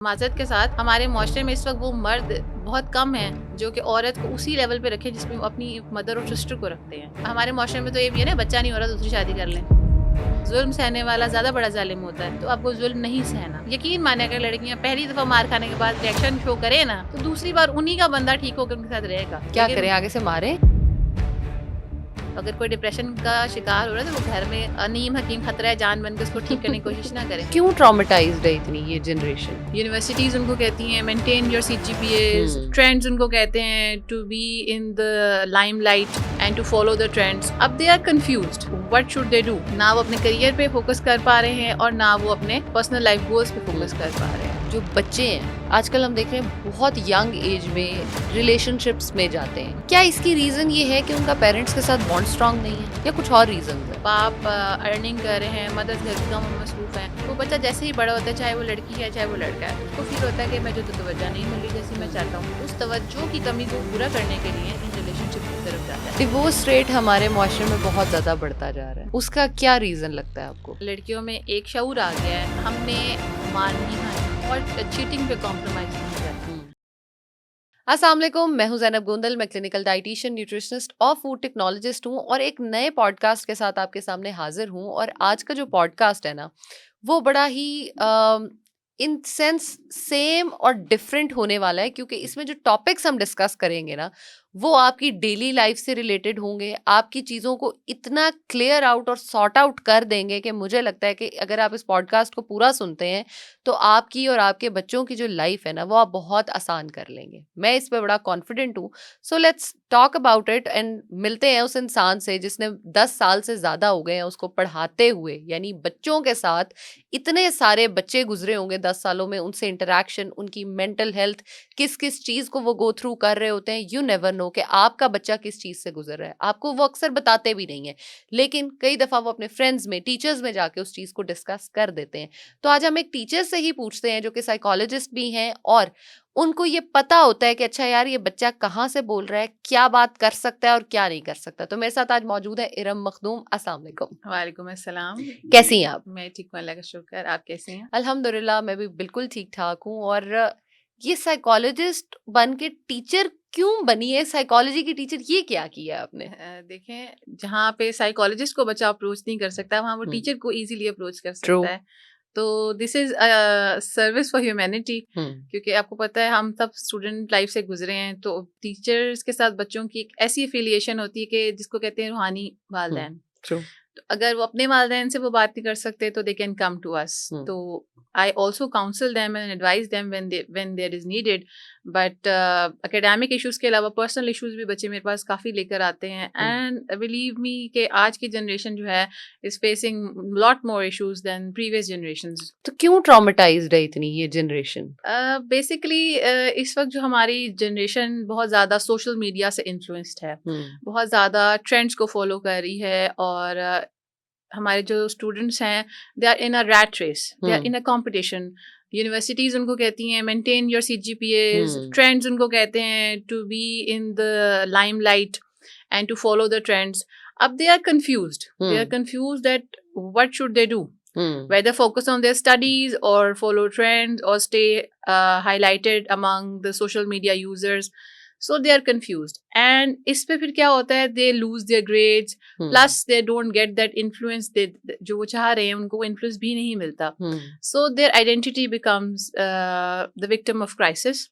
माज़रत के साथ हमारे मुआशरे में इस वक्त वो मर्द बहुत कम हैं जो कि औरत को उसी लेवल पे रखें जिसमें वो अपनी मदर और सिस्टर को रखते हैं। हमारे मुआशरे में तो ये भी है ना, बच्चा नहीं हो रहा दूसरी शादी कर लें। जुल्म सहने वाला ज़्यादा बड़ा जालिम होता है, तो आपको जुल्म नहीं सहना। यकीन माने अगर लड़कियां पहली दफ़ा मार खाने के बाद रिएक्शन शो करे ना, तो दूसरी बार उन्हीं का बंदा ठीक होकर उनके साथ रहेगा। क्या करें, आगे से मारे? अगर कोई डिप्रेशन का शिकार हो रहा है तो वो घर में अनीम हकीम खतरा है जान बन के उसको ठीक करने की कोशिश ना करें। क्यों ट्रॉमेटाइज्ड है इतनी ये जनरेशन? यूनिवर्सिटीज उनको कहती हैं मेंटेन योर CGPAs, ट्रेंड्स उनको कहते हैं to be in the limelight and to follow the trends. अब they are confused what should they do. ना वो अपने करियर पे फोकस कर पा रहे हैं और ना वो अपने पर्सनल लाइफ गोल्स पे फोकस कर पा रहे हैं। जो बच्चे हैं आजकल हम देख रहे हैं बहुत यंग एज में रिलेशनशिप्स में जाते हैं। क्या इसकी रीजन ये है कि उनका पेरेंट्स के साथ बॉन्ड स्ट्रांग नहीं है या कुछ और रीजन है? बाप अर्निंग कर रहे हैं, मदर्स घर के काम में मसरूफ हैं। वो बच्चा जैसे ही बड़ा होता है, चाहे वो लड़की है चाहे वो लड़का है, उसको फील होता है कि मैं जो तवज्जो नहीं मिल रही जैसी मैं चाहता हूँ। उस तवज्जो की कमी को पूरा करने के लिए इन रिलेशनशिप की तरफ जाता है। डिवोर्स रेट हमारे मुआशरे में बहुत ज्यादा बढ़ता जा रहा है, उसका क्या रीजन लगता है आपको? लड़कियों में एक शऊर आ गया है, हमने मान नहीं खानी और चीटिंग पे कॉम्प्रोमाइज नहीं करना। अस्सलाम वालेकुम, मैं हूं ज़ैनब गोंदल। मैं क्लिनिकल डाइटिशियन, न्यूट्रिशनिस्ट और फूड टेक्नोलॉजिस्ट हूं और एक नए पॉडकास्ट के साथ आपके सामने हाजिर हूं। और आज का जो पॉडकास्ट है ना, वो बड़ा ही इन सेंस सेम और डिफरेंट होने वाला है, क्योंकि इसमें जो टॉपिक्स हम डिस्कस करेंगे ना, वो आपकी डेली लाइफ से रिलेटेड होंगे। आपकी चीज़ों को इतना क्लियर आउट और सॉर्ट आउट कर देंगे कि मुझे लगता है कि अगर आप इस पॉडकास्ट को पूरा सुनते हैं तो आपकी और आपके बच्चों की जो लाइफ है ना, वो आप बहुत आसान कर लेंगे। मैं इस पे बड़ा कॉन्फिडेंट हूँ। So let's talk about it and मिलते हैं उस इंसान से जिसने 10 साल से ज़्यादा हो गए हैं उसको पढ़ाते हुए, यानी बच्चों के साथ इतने सारे बच्चे गुजरे होंगे 10 सालों में, उनसे इंटरेक्शन, उनकी मेंटल हेल्थ, किस किस चीज़ को वो गो थ्रू कर रहे होते हैं। यू नेवर नो कि आपका बच्चा किस चीज़ से गुजर रहा है। आपको वो अक्सर बताते भी नहीं है, लेकिन कई दफ़ा वो अपने फ्रेंड्स में, टीचर्स में जाके उस चीज़ को डिस्कस कर देते हैं। तो आज हम एक टीचर से ही पूछते हैं जो कि साइकोलॉजिस्ट भी हैं और उनको ये पता होता है कि अच्छा यार, ये बच्चा कहाँ से बोल रहा है, क्या बात कर सकता है और क्या नहीं कर सकता। तो मेरे साथ आज मौजूद है इरम मखदूम। अस्सलाम वालेकुम। वालेकुम अस्सलाम। कैसी हैं आप? मैं ठीक हूँ, अल्लाह का शुक्र। आप कैसी हैं? अल्हम्दुलिल्लाह, मैं भी बिल्कुल ठीक ठाक हूँ। और ये साइकोलॉजिस्ट बन के टीचर क्यों बनी है? साइकोलॉजी की टीचर, ये क्या किया आपने? देखें, जहाँ पे साइकोलॉजिस्ट को बच्चा अप्रोच नहीं कर सकता, वहाँ वो टीचर को इजीली अप्रोच कर ट्रू। सकता है। तो this is service for humanity. क्योंकि आपको पता है हम सब स्टूडेंट लाइफ से गुजरे हैं, तो टीचर्स के साथ बच्चों की एक ऐसी एफिलिएशन होती है कि जिसको कहते हैं रूहानी वालिदैन। ट्रू। तो अगर वो अपने वालिदैन से वो बात नहीं कर सकते तो they can come to us. तो I also counsel them and advise them when there is needed. But academic issues के अलावा पर्सनल इश्यूज भी बच्चे मेरे पास काफ़ी लेकर आते हैं। एंड बिलीव मी कि आज की जनरेशन जो है is facing lot more issues than previous generations. तो क्यों ट्रॉमेटाइज्ड है इतनी ये जनरेशन? बेसिकली इस वक्त जो हमारी जनरेशन बहुत ज़्यादा सोशल मीडिया से इन्फ्लुएंस्ड है, बहुत ज़्यादा ट्रेंड्स को फॉलो कर रही है। और हमारे जो स्टूडेंट्स हैं, they are in a rat race, they are in a competition. Universities उनको कहती हैं मेंटेन योर CGPAs, ट्रेंड्स उनको कहते हैं to be in the limelight and to follow the trends. अब they are confused that what should they do, whether focus on their studies or follow trends or stay highlighted among the social media users. So they are confused, and इस पे फिर क्या होता है, they lose their grades, plus they don't get that influence, जो वो चाह रहे हैं उनको वो influence भी नहीं मिलता। So their identity becomes the victim of crisis,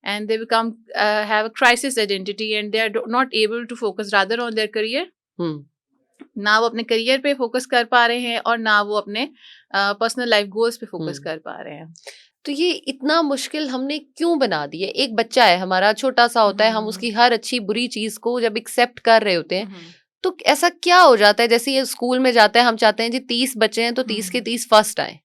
and they become have a crisis identity, and they are not able to focus rather on their career. ना वो अपने करियर पे फोकस कर पा रहे हैं और ना वो अपने पर्सनल लाइफ गोल्स पे फोकस कर पा रहे हैं। तो ये इतना मुश्किल हमने क्यों बना दिया? एक बच्चा है हमारा, छोटा सा होता है, हम उसकी हर अच्छी बुरी चीज को जब एक्सेप्ट कर रहे होते हैं, तो ऐसा क्या हो जाता है? जैसे ये स्कूल में जाता है, हम चाहते हैं जी 30 बच्चे हैं तो 30 के 30 फर्स्ट आए।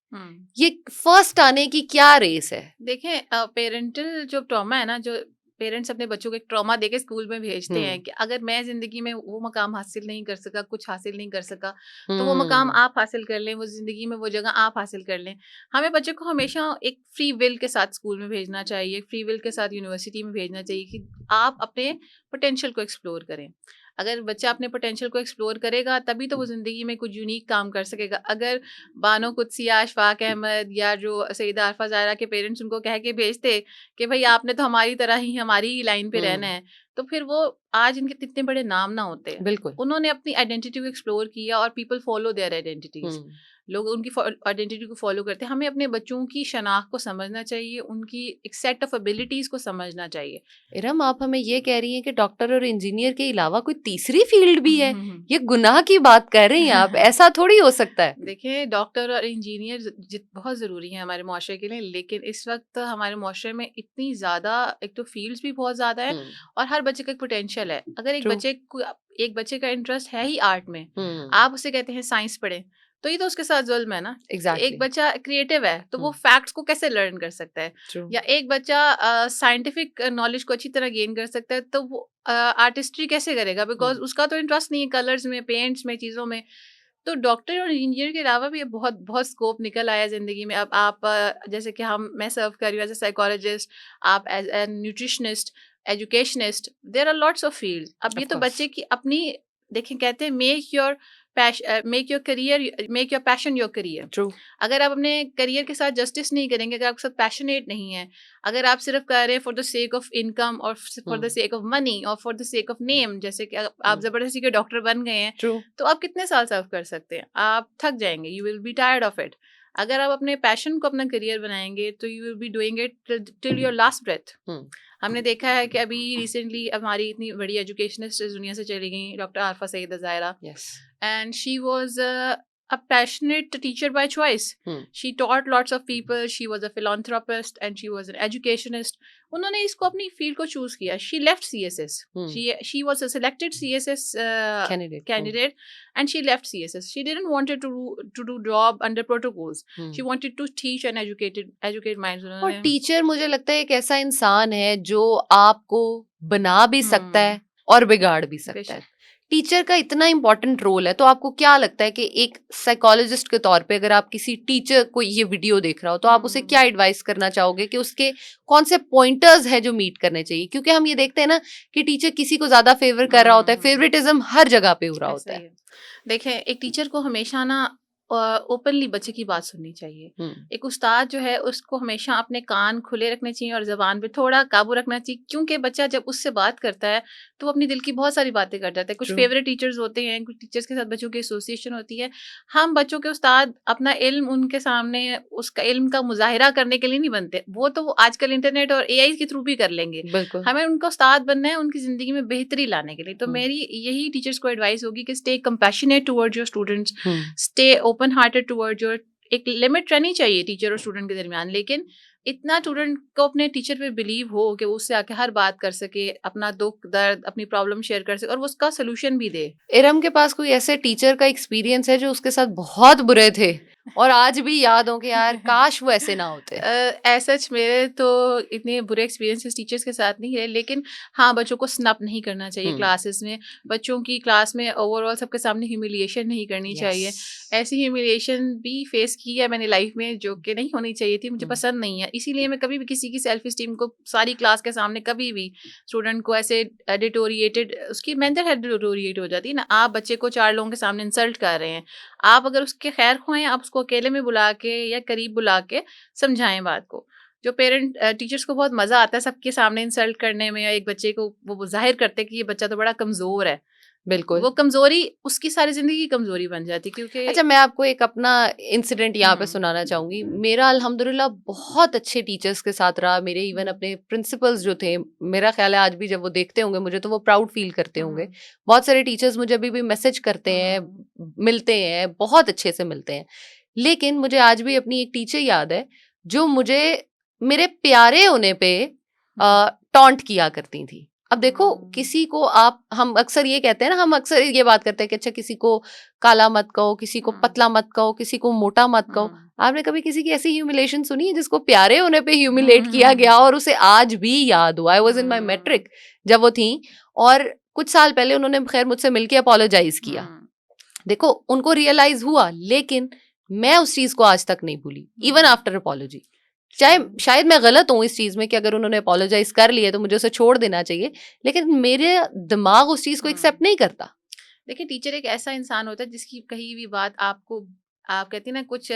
ये फर्स्ट आने की क्या रेस है? देखें, पेरेंटल जो ट्रॉमा है ना, जो पेरेंट्स अपने बच्चों को एक ट्रॉमा देके स्कूल में भेजते हैं कि अगर मैं जिंदगी में वो मकाम हासिल नहीं कर सका, कुछ हासिल नहीं कर सका, तो वो मकाम आप हासिल कर लें, वो जिंदगी में वो जगह आप हासिल कर लें। हमें बच्चे को हमेशा एक फ्री विल के साथ स्कूल में भेजना चाहिए, फ्री विल के साथ यूनिवर्सिटी में भेजना चाहिए कि आप अपने पोटेंशियल को एक्सप्लोर करें। अगर बच्चा अपने पोटेंशियल को एक्सप्लोर करेगा तभी तो वो ज़िंदगी में कुछ यूनिक काम कर सकेगा। अगर बानो कुद्सी, अशफाक अहमद या जो सईदा आरफा ज़ाहरा के पेरेंट्स उनको कह के भेजते कि भई आपने तो हमारी तरह ही हमारी ही लाइन पे रहना है, तो फिर वो आज इनके इतने बड़े नाम ना होते। बिल्कुल। उन्होंने अपनी आइडेंटिटी को एक्सप्लोर किया और पीपल फॉलो देयर आइडेंटिटीज़। लोग उनकी आइडेंटिटी को फॉलो करते हैं। हमें अपने बच्चों की शनाख्त को समझना चाहिए, उनकी एक सेट ऑफ एबिलिटीज़ को समझना चाहिए। इरम, आप हमें ये कह रही हैं कि डॉक्टर और इंजीनियर के अलावा कोई तीसरी फील्ड भी है? हम्म। ये गुनाह की बात कर रही हैं आप, ऐसा थोड़ी हो सकता है। देखिए, डॉक्टर और इंजीनियर बहुत ज़रूरी हैं हमारे मुआशरे के लिए, लेकिन इस वक्त हमारे मुआशरे में इतनी ज़्यादा, एक तो फील्ड्स भी बहुत ज़्यादा है और हर बच्चे का एक पोटेंशियल है। अगर True. एक बच्चे का इंटरेस्ट है ही आर्ट में, हम्म, आप उसे कहते हैं साइंस पढ़े, तो ये तो उसके साथ जुल्म है ना। एग्जैक्टली। एक बच्चा क्रिएटिव है तो वो फैक्ट्स को कैसे लर्न कर सकता है, True. या एक बच्चा साइंटिफिक नॉलेज को अच्छी तरह गेन कर सकता है तो वो आर्टिस्ट्री कैसे करेगा, बिकॉज उसका तो इंटरेस्ट नहीं है कलर्स में, पेंट्स में, चीज़ों में। तो डॉक्टर और इंजीनियर के अलावा भी बहुत बहुत स्कोप निकल आया ज़िंदगी में। अब आप जैसे कि मैं सर्व कर रही हूँ एज ए साइकोलॉजिस्ट, आप as a nutritionist, educationist, there are lots of field. अब ये Of तो course. बच्चे की अपनी, देखें कहते हैं make your passion your career. True. अगर आप अपने करियर के साथ जस्टिस नहीं करेंगे, अगर आपके साथ पैशनेट नहीं है, अगर आप सिर्फ कर रहे हैं for the sake of income और for the sake of money और for the sake of name, जैसे कि आप जबरदस्ती के डॉक्टर बन गए हैं, True. तो आप कितने साल सर्व कर सकते हैं? आप थक जाएंगे, you will be tired of it. अगर आप अपने पैशन को अपना करियर बनाएंगे तो you will be doing it till your last breath. हमने देखा है कि अभी रिसेंटली हमारी इतनी बड़ी एजुकेशनिस्ट इस दुनिया से चली गई, doctor Arfa Saeeda Zahra, Yes. and she was a passionate teacher by choice. She taught lots of people. She was a philanthropist and she was an educationist. उन्होंने इसको अपनी फील्ड को चूज किया. She left CSS. She was a selected CSS candidate and she left CSS. She didn't wanted to do job under protocols. She wanted to teach and educate minds. और teacher मुझे लगता है एक ऐसा इंसान है जो आपको बना भी सकता है और बिगाड़ भी सकता है। टीचर का इतना इम्पोर्टेंट रोल है, तो आपको क्या लगता है कि एक साइकोलॉजिस्ट के तौर पे अगर आप किसी टीचर को ये वीडियो देख रहा हो तो आप उसे क्या एडवाइस करना चाहोगे कि उसके कौन से पॉइंटर्स है जो मीट करने चाहिए? क्योंकि हम ये देखते हैं ना कि टीचर किसी को ज्यादा फेवर कर रहा होता है, फेवरेटिज्म हर जगह पे हो रहा होता है। देखें, एक टीचर को हमेशा ना ओपनली बच्चे की बात सुननी चाहिए। एक उस्ताद जो है उसको हमेशा अपने कान खुले रखने चाहिए और ज़बान पे थोड़ा काबू रखना चाहिए, क्योंकि बच्चा जब उससे बात करता है तो वो अपनी दिल की बहुत सारी बातें कर जाता है। कुछ फेवरेट टीचर्स होते हैं, कुछ टीचर्स के साथ बच्चों की एसोसिएशन होती है। हम बच्चों के उस्ताद अपना इल्म उनके सामने, उसका इल्म का मुजाहिरा करने के लिए नहीं बनते, वो तो आजकल इंटरनेट और AI के थ्रू भी कर लेंगे। हमें उनका उस्ताद बनना है उनकी ज़िंदगी में बेहतरी लाने के लिए। तो मेरी यही टीचर्स को एडवाइस होगी कि stay compassionate towards your students, stay open hearted towards your. एक लिमिट रहनी चाहिए टीचर और स्टूडेंट के दरमियान, लेकिन इतना स्टूडेंट को अपने टीचर पे बिलीव हो कि वो उससे आके हर बात कर सके, अपना दुख दर्द, अपनी प्रॉब्लम शेयर कर सके और वो उसका सोल्यूशन भी दे। इरम के पास कोई ऐसे टीचर का एक्सपीरियंस है जो उसके साथ बहुत बुरे थे और आज भी याद हो कि यार काश वो ऐसे ना होते? ऐसा मेरे तो इतने बुरे एक्सपीरियंसेस टीचर्स के साथ नहीं है, लेकिन हाँ, बच्चों को स्नप नहीं करना चाहिए क्लासेस में। बच्चों की क्लास में ओवरऑल सबके सामने ह्यूमिलिएशन नहीं करनी चाहिए। ऐसी ह्यूमिलिएशन भी फेस की है मैंने लाइफ में जो कि नहीं होनी चाहिए थी, मुझे पसंद नहीं है। इसीलिए मैं कभी भी किसी की सेल्फ स्टीम को सारी क्लास के सामने, कभी भी स्टूडेंट को ऐसे डिटोरिएटेड, उसकी मेंटल हेल्थ डिटोरिएट हो जाती है ना। आप बच्चे को 4 लोगों के सामने इंसल्ट कर रहे हैं, आप अगर उसके खैर ख्वाह, आप उसको अकेले में बुला के या करीब बुला के समझाएं बात को। जो पेरेंट टीचर्स को बहुत मजा आता है सबके सामने इंसल्ट करने में, या एक बच्चे को वो जाहिर करते हैं कि ये बच्चा तो बड़ा कमजोर है। बिल्कुल, वो कमजोरी उसकी सारी जिंदगी की कमजोरी बन जाती, क्योंकि अच्छा, मैं आपको एक अपना इंसिडेंट यहाँ पे सुनाना चाहूंगी। मेरा अल्हम्दुलिल्लाह बहुत अच्छे टीचर्स के साथ रहा। मेरे इवन अपने प्रिंसिपल्स जो थे, मेरा ख्याल है आज भी जब वो देखते होंगे मुझे तो वो प्राउड फील करते होंगे। बहुत सारे टीचर्स मुझे अभी भी मैसेज करते हैं, मिलते हैं, बहुत अच्छे से मिलते हैं। लेकिन मुझे आज भी अपनी एक टीचर याद है जो मुझे मेरे प्यारे होने पे टॉन्ट किया करती थी। अब देखो, किसी को हम अक्सर ये कहते हैं ना, हम अक्सर ये बात करते हैं कि अच्छा किसी को काला मत कहो, किसी को पतला मत कहो, किसी को मोटा मत कहो। आपने कभी किसी की ऐसी ह्यूमिलेशन सुनी है जिसको प्यारे होने पे ह्यूमिलेट किया गया और उसे आज भी याद हुआ? I was in my matric जब वो थी, और कुछ साल पहले उन्होंने खैर मुझसे मिलके अपोलोजाइज किया। देखो, उनको रियलाइज हुआ, लेकिन मैं उस चीज को आज तक नहीं भूली, इवन आफ्टर अपॉलॉजी। चाहे शायद मैं गलत हूँ इस चीज में कि अगर उन्होंने अपोलोजाइज कर लिया तो मुझे उसे छोड़ देना चाहिए, लेकिन मेरे दिमाग उस चीज को एक्सेप्ट नहीं करता। देखिए टीचर एक ऐसा इंसान होता है जिसकी कही भी बात आपको, आप कहती है ना, कुछ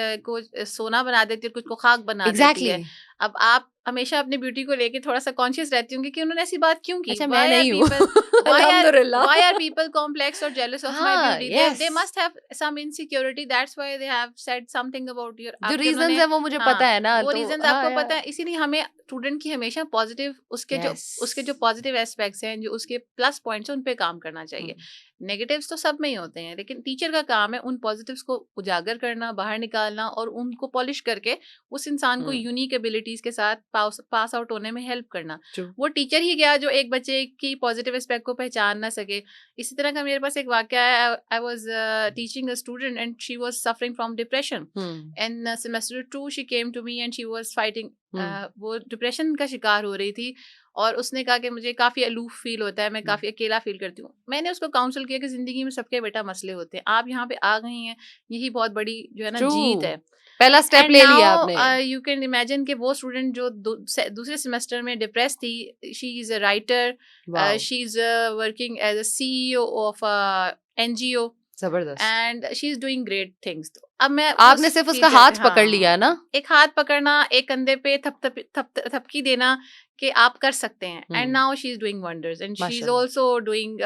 सोना बना देती है, कुछ को खाक बना देती है। अब आप हमेशा अपनी ब्यूटी को लेके थोड़ा सा कॉन्शियस रहती होंगी कि उन्होंने ऐसी बात क्यों की। अच्छा, मैं व्हाई आर नहीं हूँ। पीपल अल्हम्दुलिल्लाह। व्हाई आर पीपल कॉम्प्लेक्स और जेलस ऑफ माय हाँ, beauty? They yes, must have some insecurity, that's why they have said something about your, जो आपके रीजंस उन्होंने, है वो मुझे हाँ, पता है ना, वो तो रीजंस हाँ आपको पता यार, है। इसीलिए हमें स्टूडेंट की हमेशा पॉजिटिव, उसके जो यस। पॉजिटिव एस्पेक्ट्स हैं, जो उसके प्लस पॉइंट्स हैं, उन पे काम करना चाहिए। नेगेटिव्स तो सब में ही होते हैं, लेकिन टीचर का काम है उन पॉजिटिव्स को उजागर करना, बाहर निकालना और उनको पॉलिश करके उस इंसान को यूनिक एबिलिटीज के साथ पास आउट होने में हेल्प करना। वो टीचर ही गया जो एक बच्चे की पॉजिटिव एस्पेक्ट को पहचान ना सके। इसी तरह का मेरे पास एक वाकया है। I was teaching a student and she was suffering from depression. And semester 2 she came to me and she was fighting, वो डिप्रेशन का शिकार हो रही थी और उसने कहा कि मुझे काफ़ी अलूफ फील होता है, मैं काफ़ी अकेला फील करती हूँ। मैंने उसको काउंसल किया कि ज़िंदगी में सबके बेटा मसले होते हैं, आप यहाँ पे आ गई हैं, यही बहुत बड़ी जो है ना जीत है। पहला स्टेप एंड ले लिया नाउ आपने। यू कैन इमेजिन कि वो स्टूडेंट जो दूसरे सेमेस्टर में डिप्रेस थी, she is a writer, wow, she is working as a CEO of NGO जबरदस्त। And she is doing great things. अब मैं आपने उस सिर्फ उसका टीचर, हाथ पकड़ लिया है हाँ, ना? एक हाथ पकड़ना, एक कंधे पे थपकी देना कि आप कर सकते हैं। And now she is doing wonders and she is माशाल्लाह, also doing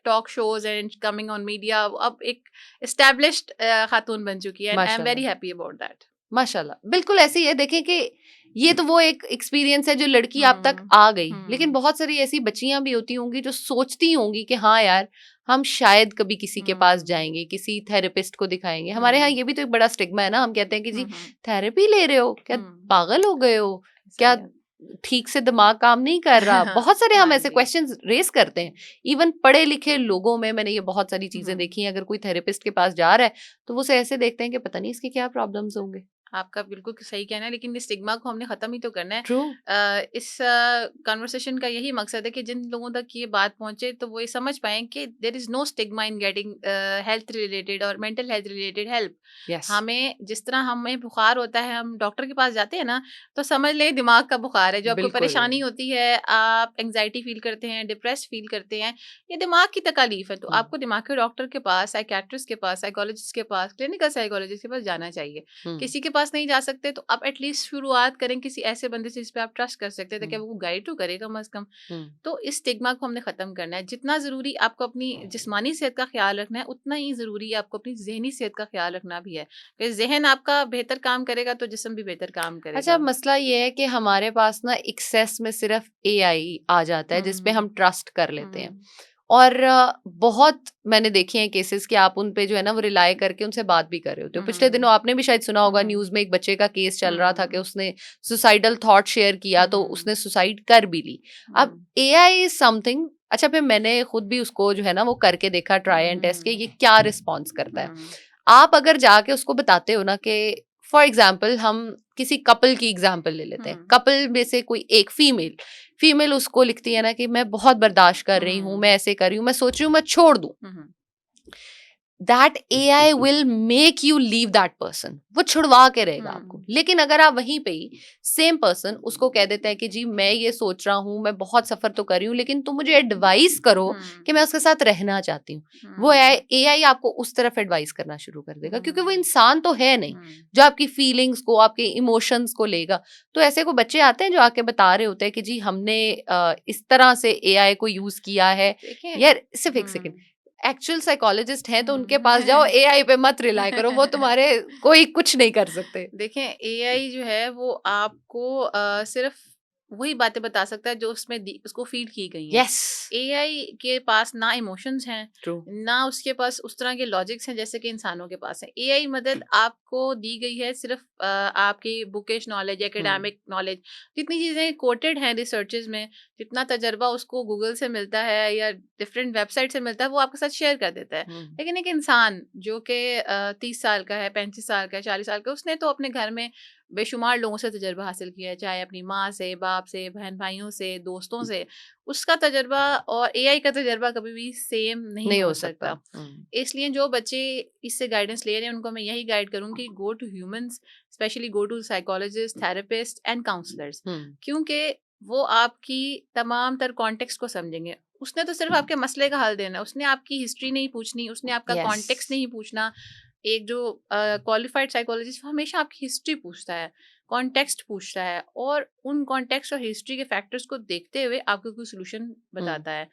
talk shows and coming on media. अब एक एस्टेब्लिश्ड खातून बन चुकी है एंड आई एम वेरी माशाल्लाह, हैप्पी अबाउट दैट। माशाल्लाह। बिल्कुल ऐसे ही है, देखें कि ये तो वो एक एक्सपीरियंस है जो लड़की आप तक हम्म। आ गई, लेकिन हम्म। बहुत सारी ऐसी बच्चियां भी होती होंगी जो सोचती होंगी कि हाँ यार, हम शायद कभी किसी के पास जाएंगे, किसी थेरेपिस्ट को दिखाएंगे। हमारे यहाँ ये भी तो एक बड़ा स्टिग्मा है ना, हम कहते हैं कि जी थेरेपी ले रहे हो क्या, पागल हो गए हो क्या, सही है। ठीक से दिमाग काम नहीं कर रहा। बहुत सारे हम हाँ ऐसे जी। क्वेश्चंस रेस करते हैं। इवन पढ़े लिखे लोगों में मैंने ये बहुत सारी चीजें हम्म। देखी हैं, अगर कोई थेरेपिस्ट के पास जा रहा है तो वो उसे ऐसे देखते हैं कि पता नहीं इसके क्या प्रॉब्लम्स होंगे। आपका बिल्कुल सही कहना है, लेकिन इस स्टिग्मा को हमने खत्म ही तो करना है। ट्रू। इस कन्वर्सेशन का यही मकसद है कि जिन लोगों तक ये बात पहुंचे तो वो ये समझ पाएं कि there is no stigma in getting health related और mental health related help. Yes. हमें जिस तरह हमें बुखार होता है, हम डॉक्टर के पास जाते हैं ना, तो समझ ले दिमाग का बुखार है। जो आपको बिल्कुल। परेशानी होती है, आप एंग्जाइटी फील करते हैं, डिप्रेस फील करते हैं, ये दिमाग की तकलीफ है। तो आपको दिमाग के डॉक्टर के पास, साइकेट्रिस्ट के पास, साइकोलॉजिस्ट के पास, क्लिनिकल साइकोलॉजिस्ट के पास जाना चाहिए। किसी के पास नहीं जा सकते तो आप एटलीस्ट शुरुआत करें किसी ऐसे बंदे से जिस पे आप ट्रस्ट कर सकते हैं, ताकि वो गाइड तो करे कम अज कम। तो इस स्टिग्मा को हमने खत्म करना है। जितना जरूरी आपको अपनी जिस्मानी सेहत का ख्याल रखना है, उतना ही जरूरी है आपको अपनी जहनी सेहत का ख्याल रखना भी है। कि जहन आपका बेहतर काम करेगा तो जिस्म भी बेहतर काम अच्छा, करेगा। मसला ये है कि हमारे पास ना एक्सेस में सिर्फ एआई आ जाता है जिसपे हम ट्रस्ट कर लेते हैं। और बहुत मैंने देखे हैं केसेस कि आप उन पे जो है ना वो रिलाय करके उनसे बात भी कर रहे होते हो। पिछले दिनों आपने भी शायद सुना होगा, न्यूज में एक बच्चे का केस चल रहा था कि उसने सुसाइडल थॉट शेयर किया तो उसने सुसाइड कर भी ली। अब एआई इज समथिंग, अच्छा फिर मैंने खुद भी उसको जो है ना वो करके देखा, ट्राई एंड टेस्ट, के ये क्या रिस्पॉन्स करता है। आप अगर जाके उसको बताते हो ना कि फॉर एग्जाम्पल हम किसी कपल की एग्जाम्पल ले लेते हैं, कपल में से कोई एक फीमेल उसको लिखती है ना कि मैं बहुत बर्दाश्त कर रही हूँ, मैं ऐसे कर रही हूँ, मैं सोच रही हूँ मैं छोड़ दूँ, that AI will make you leave that person. वो छुड़वा के रहेगा आपको। लेकिन अगर आप वहीं पे ही सेम पर्सन उसको कह देते हैं कि जी मैं ये सोच रहा हूँ, मैं बहुत सफर तो कर रही हूँ, लेकिन तुम मुझे एडवाइस करो कि मैं उसके साथ रहना चाहती हूँ, वो AI आपको उस तरफ एडवाइस करना शुरू कर देगा, क्योंकि वो इंसान तो है नहीं जो आपकी फीलिंग्स को, आपके इमोशंस को लेगा। तो ऐसे को बच्चे आते हैं जो आके बता रहे होते हैं कि जी हमने इस तरह से AI को यूज किया है। यार सिर्फ एक सेकेंड, एक्चुअल साइकोलॉजिस्ट हैं तो उनके पास जाओ, एआई पे मत रिलाई करो, वो तुम्हारे कोई कुछ नहीं कर सकते। देखें, एआई जो है वो आपको सिर्फ वही बातें बता सकता है जो उसमें उसको फीड की गई हैं। यस, एआई के पास ना इमोशंस हैं, ट्रू। ना उसके पास उस तरह के लॉजिक्स हैं जैसे कि इंसानों के पास है। एआई मदद आपको दी गई है सिर्फ आपकी बुकिश नॉलेज, एकेडमिक नॉलेज, जितनी चीज़ें कोटेड हैं रिसर्चेज में, जितना तजर्बा उसको गूगल से मिलता है या डिफरेंट वेबसाइट से मिलता है, वो आपके साथ शेयर कर देता है। लेकिन एक इंसान जो कि 30 साल का है, 35 साल का है, 40 साल का, उसने तो अपने घर में बेशुमार लोगों से तजुर्बा हासिल किया है, चाहे अपनी माँ से, बाप से, बहन भाइयों से, दोस्तों से। उसका तजुर्बा और एआई का तजुर्बा कभी भी सेम नहीं नहीं हो हो सकता। सकता। इसलिए जो बच्चे इससे गाइडेंस ले रहे हैं उनको मैं यही गाइड करूँगी, go to humans, specially go to psychologist, therapist and counsellors. क्योंकि वो आपकी तमाम तर कॉन्टेक्स्ट को समझेंगे। उसने तो सिर्फ आपके मसले का हल देना है, उसने आपकी हिस्ट्री नहीं पूछनी, उसने आपका यस। कॉन्टेक्स्ट नहीं पूछना। एक जो क्वालिफाइड साइकोलॉजिस्ट हमेशा आपकी हिस्ट्री पूछता है, कॉन्टेक्स्ट पूछता है, और उन कॉन्टेक्स्ट और हिस्ट्री के फैक्टर्स को देखते हुए आपको कोई सोल्यूशन बताता है।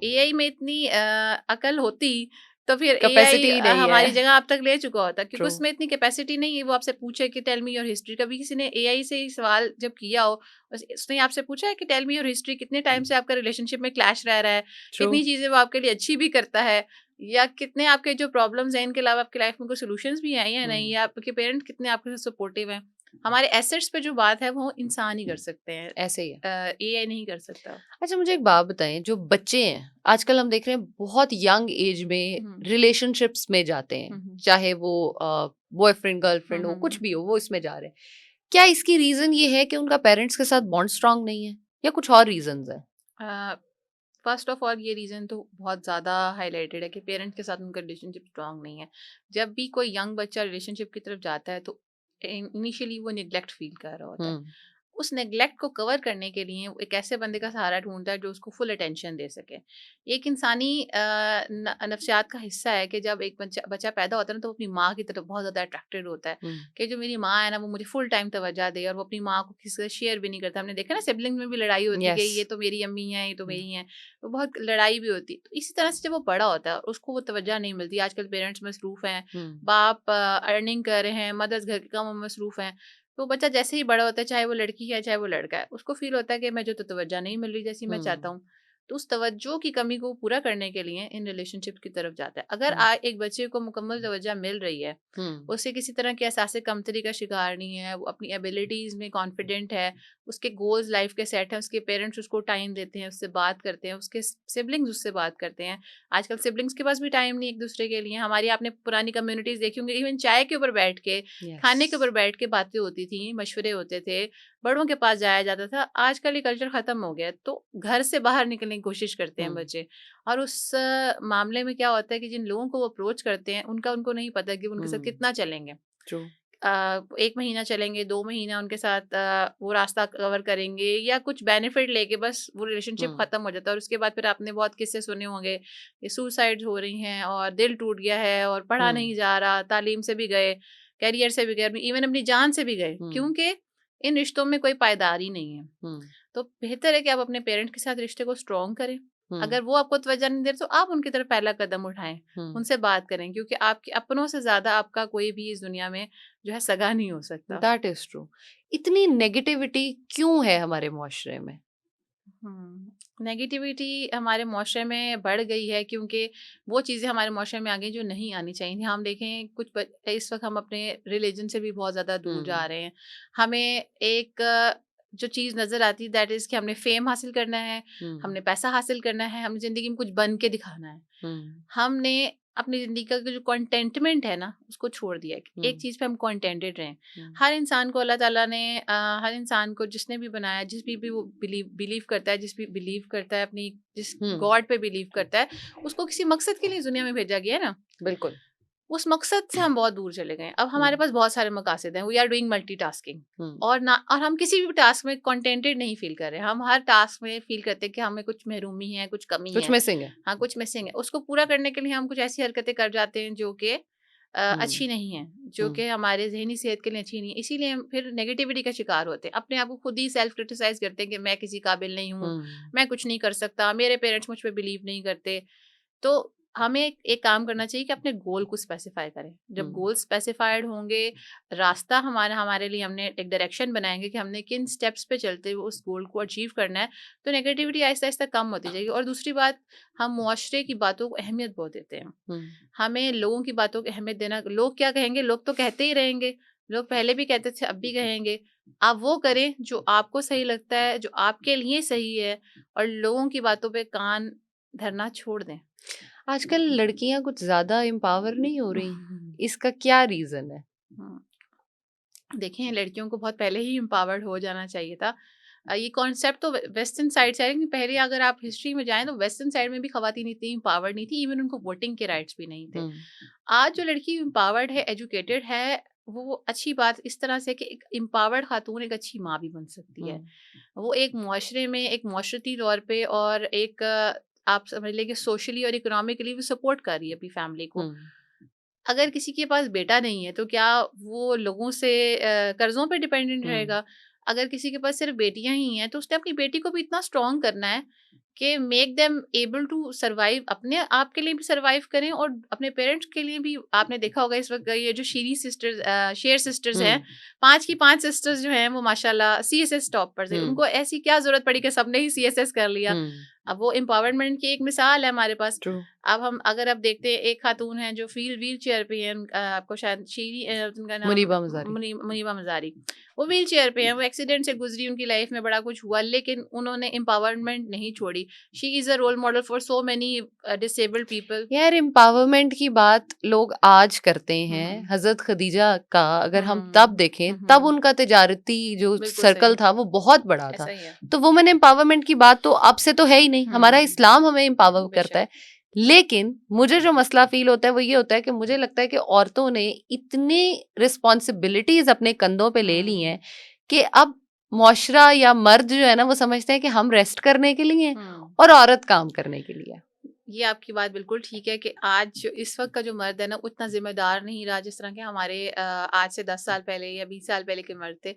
एआई में इतनी अकल होती तो फिर एआई कैपेसिटी ही नहीं हमारी है। जगह अब तक ले चुका होता, क्योंकि ट्रू। उसमें इतनी कैपेसिटी नहीं है वो आपसे पूछे कि टेल मी योर हिस्ट्री। कभी किसी ने एआई से ही सवाल जब किया हो, उसने आपसे पूछा है कि टेल मी योर हिस्ट्री, कितने टाइम से आपका रिलेशनशिप में क्लैश रह रहा है, ट्रू। कितनी चीजें वो आपके लिए अच्छी भी करता है, या कितने आपके जो प्रॉब्लम्स हैं इनके अलावा आपकी लाइफ में कोई सॉल्यूशंस भी हैं या नहीं, या आपके पेरेंट्स कितने आपके साथ सपोर्टिव हैं। हमारे एसेट्स पे जो बात है वो इंसान ही कर सकते हैं, ऐसे ही है। एआई नहीं कर सकता। अच्छा, मुझे एक बात बताएं, जो बच्चे हैं आजकल हम देख रहे हैं बहुत यंग एज में हम्म, रिलेशनशिप्स में जाते हैं, हम्म, चाहे वो बॉयफ्रेंड गर्लफ्रेंड हो, कुछ भी हो, वो इसमें जा रहे हैं। क्या इसकी रीजन ये है कि उनका पेरेंट्स के साथ बॉन्ड स्ट्रांग नहीं है, या कुछ और रीजंस है? फर्स्ट ऑफ ऑल ये रीज़न तो बहुत ज़्यादा हाईलाइटेड है कि पेरेंट्स के साथ उनका रिलेशनशिप स्ट्रांग नहीं है। जब भी कोई यंग बच्चा रिलेशनशिप की तरफ जाता है तो इनिशियली वो निगलेक्ट फील कर रहा होता है। हम्म। उस नेग्लेक्ट को कवर करने के लिए वो एक ऐसे बंदे का सहारा ढूंढता है जो उसको फुल अटेंशन दे सके। एक इंसानी नफ्सियात का हिस्सा है कि जब एक बच्चा बच्चा पैदा होता है ना, तो वो अपनी माँ की तरफ बहुत ज़्यादा अट्रैक्टेड होता है कि जो मेरी माँ है ना वो मुझे फुल टाइम तवज्जो दे, और वो अपनी माँ को किसी से शेयर भी नहीं करता। हमने देखा ना सिबलिंग में भी लड़ाई होती है कि यस। ये तो मेरी अम्मी है, ये तो मेरी है, तो बहुत लड़ाई भी होती है। तो इसी तरह से जब वो बड़ा होता है और उसको वो तवज्जो नहीं मिलती, आजकल पेरेंट्स मसरूफ़ हैं, बाप अर्निंग कर रहे हैं, मदर्स घर के कामों में मसरूफ़ हैं, तो बच्चा जैसे ही बड़ा होता है, चाहे वो लड़की है चाहे वो लड़का है, उसको फील होता है कि मैं जो तो तवज्जो नहीं मिल रही जैसी मैं चाहता हूँ। तो उस तवज्जो की कमी को पूरा करने के लिए इन रिलेशनशिप की तरफ जाता है। अगर एक बच्चे को मुकम्मल तवज्जो मिल रही है, उसे किसी तरह के एहसास कमतरी का शिकार नहीं है, वो अपनी एबिलिटीज़ में कॉन्फिडेंट है, उसके गोल्स लाइफ के सेट हैं, उसके पेरेंट्स उसको टाइम देते हैं, उससे बात करते हैं, उसके सिबलिंग्स उससे बात करते हैं। आजकल सिबलिंग्स के पास भी टाइम नहीं एक दूसरे के लिए। हमारी आपने पुरानी कम्युनिटीज़ देखी होंगी, इवन चाय के ऊपर बैठ के, खाने के ऊपर बैठ के बातें होती थी, मशवरे होते थे, बड़ों के पास जाया जाता था। आजकल ये कल्चर ख़त्म हो गया है, तो घर से बाहर निकलने की कोशिश करते हैं बच्चे। और उस मामले में क्या होता है कि जिन लोगों को वो अप्रोच करते हैं उनका उनको नहीं पता कि उनके साथ कितना चलेंगे। ट्रू। 1 महीना चलेंगे, 2 महीना उनके साथ वो रास्ता कवर करेंगे, या कुछ बेनिफिट लेके बस वो रिलेशनशिप ख़त्म हो जाता है। और उसके बाद फिर आपने बहुत किस्से सुने होंगे, ये सुसाइड्स हो रही हैं और दिल टूट गया है और पढ़ा नहीं जा रहा, तालीम से भी गए, करियर से भी गए, इवन अपनी जान से भी गए, क्योंकि इन रिश्तों में कोई पायदारी नहीं है। तो बेहतर है कि आप अपने पेरेंट्स के साथ रिश्ते को स्ट्रॉन्ग करें। अगर वो आपको तवज्जो नहीं दे रहे तो आप उनकी तरफ पहला कदम उठाएं, उनसे बात करें, क्योंकि आपके अपनों से ज़्यादा आपका कोई भी इस दुनिया में जो है सगा नहीं हो सकता। That is true. इतनी नेगेटिविटी क्यों है हमारे मुआशरे में? नेगेटिविटी हमारे मुआशरे में बढ़ गई है क्योंकि वो चीज़ें हमारे मुआशरे में आ गई जो नहीं आनी चाहिए। हम देखें इस वक्त हम अपने रिलीजन से भी बहुत ज़्यादा दूर जा रहे हैं। हमें एक जो चीज़ नज़र आती है दैट इज़ कि हमने फेम हासिल करना है, हमने पैसा हासिल करना है, हमें ज़िंदगी में कुछ बन के दिखाना है। हमने अपनी ज़िंदगी का जो कंटेंटमेंट है ना उसको छोड़ दिया है कि एक चीज़ पे हम कंटेंटेड रहें। हर इंसान को अल्लाह ताला ने हर इंसान को जिसने भी बनाया, भी वो बिलीव करता है, जिस भी बिलीव करता है, अपनी जिस गॉड पे बिलीव करता है, उसको किसी मकसद के लिए दुनिया में भेजा गया है ना। बिल्कुल। उस मकसद से हम बहुत दूर चले गए। अब हमारे पास बहुत सारे मकासद हैं, वी आर डूइंग मल्टीटास्किंग, और हम किसी भी टास्क में कंटेंटेड नहीं फील कर रहे हैं। हम हर टास्क में फील करते हैं कि हमें कुछ महरूमी है, कुछ कमी कुछ है, मिसिंग है। हाँ कुछ मिसिंग है। उसको पूरा करने के लिए हम कुछ ऐसी हरकतें कर जाते हैं जो कि अच्छी नहीं है, जो कि हमारे ज़हनी सेहत के लिए अच्छी नहीं है। इसीलिए हम फिर नेगेटिविटी का शिकार होते हैं, अपने आप को खुद ही सेल्फ क्रिटिसाइज करते हैं कि मैं किसी काबिल नहीं हूँ, मैं कुछ नहीं कर सकता, मेरे पेरेंट्स मुझ पे बिलीव नहीं करते। तो हमें एक काम करना चाहिए कि अपने गोल को स्पेसिफाई करें। जब गोल स्पेसिफाइड होंगे, रास्ता हमारा हमारे लिए हमने एक डायरेक्शन बनाएंगे कि हमने किन स्टेप्स पे चलते हुए उस गोल को अचीव करना है, तो नेगेटिविटी आहिस्ता आहिस्ता कम होती जाएगी। और दूसरी बात, हम मुआशरे की बातों को अहमियत बहुत देते हैं। हमें लोगों की बातों को अहमियत देना, लोग क्या कहेंगे, लोग तो कहते ही रहेंगे, लोग पहले भी कहते थे अब भी कहेंगे। आप वो करें जो आपको सही लगता है, जो आपके लिए सही है, और लोगों की बातों पे कान धरना छोड़ दें। आजकल लड़कियां कुछ ज्यादा एम्पावर नहीं हो रही, इसका क्या रीजन है? हाँ, देखें, लड़कियों को बहुत पहले ही एम्पावर्ड हो जाना चाहिए था। ये कॉन्सेप्ट तो वेस्टर्न साइड से है, लेकिन पहले अगर आप हिस्ट्री में जाएँ तो वेस्टर्न साइड में भी ख़वातीन इतनी एम्पावर्ड नहीं थी, इवन उनको वोटिंग के राइट्स भी नहीं थे। आज जो लड़की एम्पावर्ड है, एजुकेटेड है, वो अच्छी बात इस तरह से कि एक एम्पावर्ड खातून एक अच्छी माँ भी बन सकती है। वो एक मुआशरे में एक मुआशरती तौर पे और एक आप समझ लें कि सोशली और इकोनॉमिकली भी सपोर्ट कर रही है अपनी फैमिली को। अगर किसी के पास बेटा नहीं है तो क्या वो लोगों से कर्ज़ों पे डिपेंडेंट रहेगा? अगर किसी के पास सिर्फ़ बेटियाँ ही हैं तो उसने अपनी बेटी को भी इतना स्ट्रॉन्ग करना है कि make them able to survive, अपने आप के लिए भी सर्वाइव करें और अपने पेरेंट्स के लिए भी। आपने देखा होगा इस वक़्त ये जो शेयर सिस्टर्स हैं, 5 की 5 सिस्टर्स जो हैं वो माशाल्लाह सीएसएस टॉपर्स हैं। उनको ऐसी क्या ज़रूरत पड़ी कि सबने ही सीएसएस कर लिया? अब वो एम्पावरमेंट की एक मिसाल है हमारे पास। ट्रू। अब हम अगर अब देखते हैं, एक खातून है जो व्हील चेयर पे है, आपको शायद उनका नाम मुनीबा मज़ारी। मुनीबा मज़ारी। वो व्हील चेयर पे हैं, वो एक्सीडेंट से गुजरी, उनकी लाइफ में बड़ा कुछ हुआ, लेकिन उन्होंने एम्पावरमेंट नहीं छोड़ी। She is a role model for so many disabled people. यार एम्पावरमेंट की बात लोग आज करते हैं। हम्म हजरत खदीजा का अगर हम हम्म तब देखें, तब उनका तिजारती जो बिल्कुल सर्कल सही, था वो बहुत बड़ा था। ऐसा ही है। तो वुमेन एम्पावरमेंट की बात तो अब से तो है ही नहीं। हमारा इस्लाम हमें एम्पावर करता बेशक। है। लेकिन मुझे जो मसला फील होता है वो ये होता है कि मुझे लगता है कि औरतों ने इतनी रिस्पॉन्सिबिलिटीज अपने कंधों पे ले ली हैं कि अब मुआशरा या मर्द जो है ना वो समझते हैं कि हम रेस्ट करने के लिए हैं और औरत काम करने के लिए है। ये आपकी बात बिल्कुल ठीक है कि आज इस वक्त का जो मर्द है ना उतना जिम्मेदार नहीं रहा जिस तरह के हमारे आज से 10 साल पहले या 20 साल पहले के मर्द थे।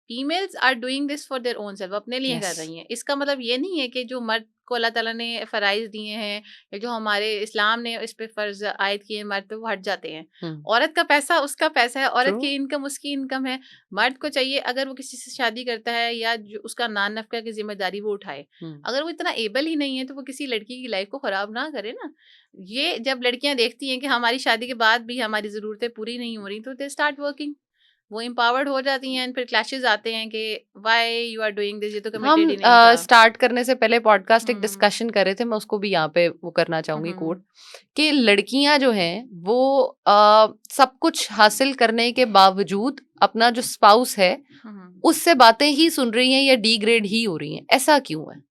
Females are doing this for their own self, अपने लिए कर यस। रही हैं। इसका मतलब ये नहीं है कि जो मर्द को अल्लाह ताला ने फ़राइज़ दिए हैं या जो हमारे इस्लाम ने इस पे फ़र्ज़ आयद किए हैं, मर्द पे वो हट जाते हैं। औरत का पैसा उसका पैसा है, औरत ट्रू। की इनकम उसकी इनकम है। मर्द को चाहिए अगर वो किसी से शादी करता है या जो उसका नान नफ़का की ज़िम्मेदारी वो उठाए। अगर वो इतना एबल ही नहीं है तो वो किसी लड़की की लाइफ़ को ख़राब ना करे ना। ये जब लड़कियाँ देखती हैं कि हमारी शादी के बाद भी हमारी ज़रूरतें पूरी नहीं हो रही तो दे स्टार्ट वर्किंग। वो एम्पावर्ड हो जाती हैं, फिर क्लैशेस आते हैं कि why you are doing this, ये तो कमिटेड हम ही नहीं था। स्टार्ट करने से पहले पॉडकास्ट एक हुँ, डिस्कशन कर रहे थे, मैं उसको भी यहाँ पे वो करना चाहूंगी हुँ, कोट, कि लड़कियां जो हैं वो सब कुछ हासिल करने के बावजूद अपना जो स्पाउस है हुँ। उससे बातें ही सुन रही हैं या डिग्रेड ही हो रही हैं। ऐसा क्यों है?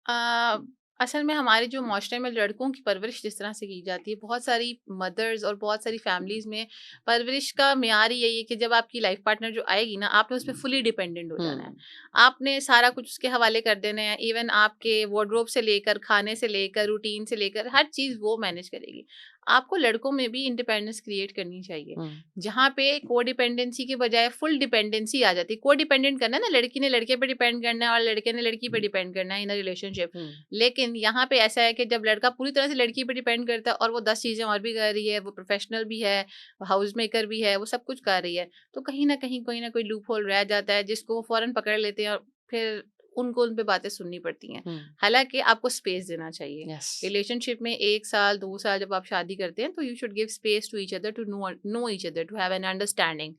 अ, असल में हमारे जो माशरे में लड़कों की परवरिश जिस तरह से की जाती है, बहुत सारी मदर्स और बहुत सारी फैमिलीज़ में परवरिश का मेयार ही यही है कि जब आपकी लाइफ पार्टनर जो आएगी ना, आपने उस पे फुली डिपेंडेंट हो जाना है। आपने सारा कुछ उसके हवाले कर देना है, इवन आपके वार्डरोब से लेकर, खाने से लेकर, रूटीन से लेकर, हर चीज़ वो मैनेज करेगी। आपको लड़कों में भी इंडिपेंडेंस क्रिएट करनी चाहिए, जहाँ पे कोडिपेंडेंसी के बजाय फुल डिपेंडेंसी आ जाती है। कोडिपेंडेंट करना है ना, लड़की ने लड़के पे डिपेंड करना है और लड़के ने लड़की पे डिपेंड करना है इन अ रिलेशनशिप। लेकिन यहाँ पे ऐसा है कि जब लड़का पूरी तरह से लड़की पे डिपेंड करता है और वो 10 चीज़ें और भी कर रही है, वो प्रोफेशनल भी है, हाउस मेकर भी है, वो सब कुछ कर रही है, तो कहीं न कहीं कोई ना कोई लूप होल रह जाता है जिसको वो फ़ौरन पकड़ लेते हैं और फिर उनको उन पे बातें सुननी पड़ती हैं। हालाँकि आपको स्पेस देना चाहिए। यस। रिलेशनशिप में 1 साल, 2 साल जब आप शादी करते हैं तो you should give space to each other to know each other, to have an understanding,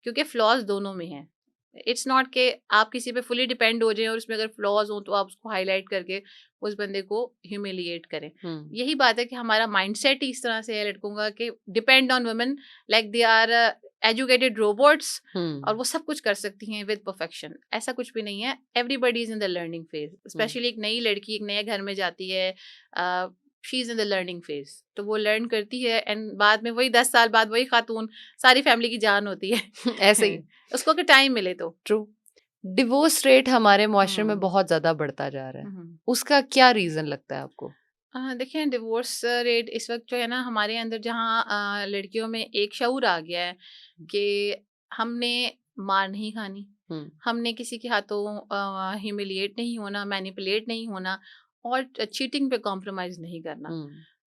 क्योंकि फ्लॉज़ दोनों में हैं। इट्स नॉट कि आप किसी पे फुली डिपेंड हो जाएँ और उसमें अगर फ्लॉज़ हों तो आप उसको हाइलाइट करके उस बंदे को ह्यूमिलिएट करें। यही बात है कि हमारा माइंडसेट ही इस तरह से है लड़कों का कि depend on women like they are educated robots और वो सब कुछ कर सकती हैं विद परफेक्शन। ऐसा कुछ भी नहीं है। Everybody is in the learning phase. Specially एक नई लड़की एक नए घर में जाती है, she is in the learning phase, तो वो लर्न करती है एंड बाद में वही 10 साल बाद वही खातून सारी फैमिली की जान होती है। ऐसे ही। उसको अगर टाइम मिले तो। ट्रू। डिवोर्स रेट हमारे मुआशरे में हुँ, बहुत ज्यादा बढ़ता जा रहा है। हुँ। उसका क्या रीजन लगता है आपको? देखिए, डिवोर्स रेट इस वक़्त जो है ना हमारे अंदर, जहाँ लड़कियों में एक शऊर आ गया है कि हमने मार नहीं खानी, हमने किसी के हाथों ह्यूमिलिएट नहीं होना, मैनिपुलेट नहीं होना और चीटिंग पे कॉम्प्रोमाइज़ नहीं करना।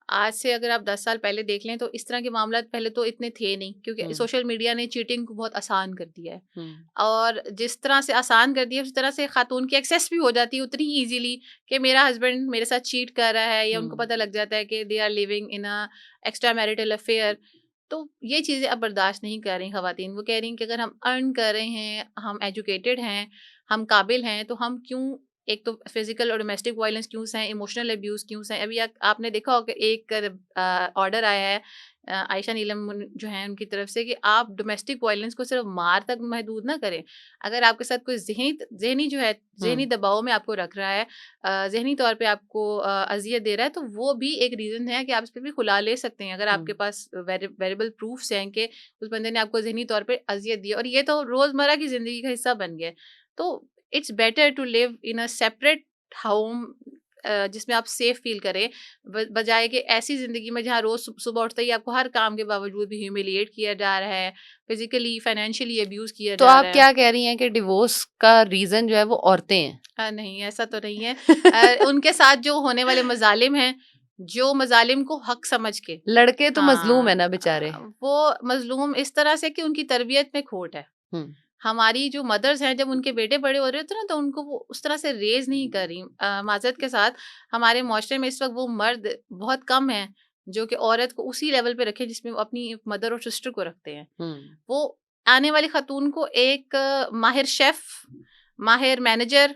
आज से अगर आप 10 साल पहले देख लें तो इस तरह के मामला पहले तो इतने थे नहीं, क्योंकि सोशल मीडिया ने चीटिंग को बहुत आसान कर दिया है। और जिस तरह से आसान कर दिया उस तरह से खातून की एक्सेस भी हो जाती है उतनी ईज़िली कि मेरा हस्बैंड मेरे साथ चीट कर रहा है, या उनको पता लग जाता है कि they are living in a extra marital affair. तो ये चीज़ें अब बर्दाश्त नहीं कर रही ख़वातीन। वो कह रही हैं कि अगर हम अर्न कर रहे हैं, हम एजुकेटेड हैं, हम काबिल हैं, तो हम क्यों, एक तो फिजिकल और डोमेस्टिक वायलेंस क्यों हैं, इमोशनल अब्यूज़ क्यों हैं। अभी आपने देखा होगा कि एक ऑर्डर आया है आयशा नीलम जो हैं उनकी तरफ से, कि आप डोमेस्टिक वायलेंस को सिर्फ मार तक महदूद ना करें। अगर आपके साथ कोई ज़हनी जो है, ज़हनी दबाव में आपको रख रहा है, ज़हनी तौर पे आपको अज़ियत दे रहा है, तो वो भी एक रीज़न है कि आप इस पे भी खुला ले सकते हैं। अगर आपके पास वेरिएबल प्रूफ्स हैं कि उस बंदे ने आपको ज़हनी तौर पे अज़ियत दी है और ये तो रोज़मर्रा की ज़िंदगी का हिस्सा बन गया है। तो it's better to live in a separate home, जिसमें आप सेफ फील करें, बजाय कि ऐसी ज़िंदगी में जहाँ रोज़ सुबह उठते ही आपको हर काम के बावजूद भी ह्यूमिलिएट किया जा रहा है, फिज़िकली, फाइनेंशियली अब्यूज़ किया तो जा आप रहा है। क्या कह रही हैं कि डिवोर्स का रीज़न जो है वो औरतें हैं? नहीं, ऐसा तो नहीं है। उनके साथ जो होने वाले मज़ालिम हैं, जो मज़ालिम को हक़ समझ के, लड़के तो मज़लूम है हाँ, ना बेचारे। वो मज़लूम इस तरह से कि उनकी तरबियत में खोट है। हुँ, हमारी जो मदर्स हैं, जब उनके बेटे बड़े हो रहे होते हैं ना, तो उनको वो उस तरह से रेज़ नहीं कर रही। माज़रत के साथ, हमारे मुआशरे में इस वक़्त वो मर्द बहुत कम हैं, जो कि औरत को उसी लेवल पे रखें जिसमें वो अपनी मदर और सिस्टर को रखते हैं। हुँ, वो आने वाली खातून को एक माहिर शेफ़, माहिर मैनेजर,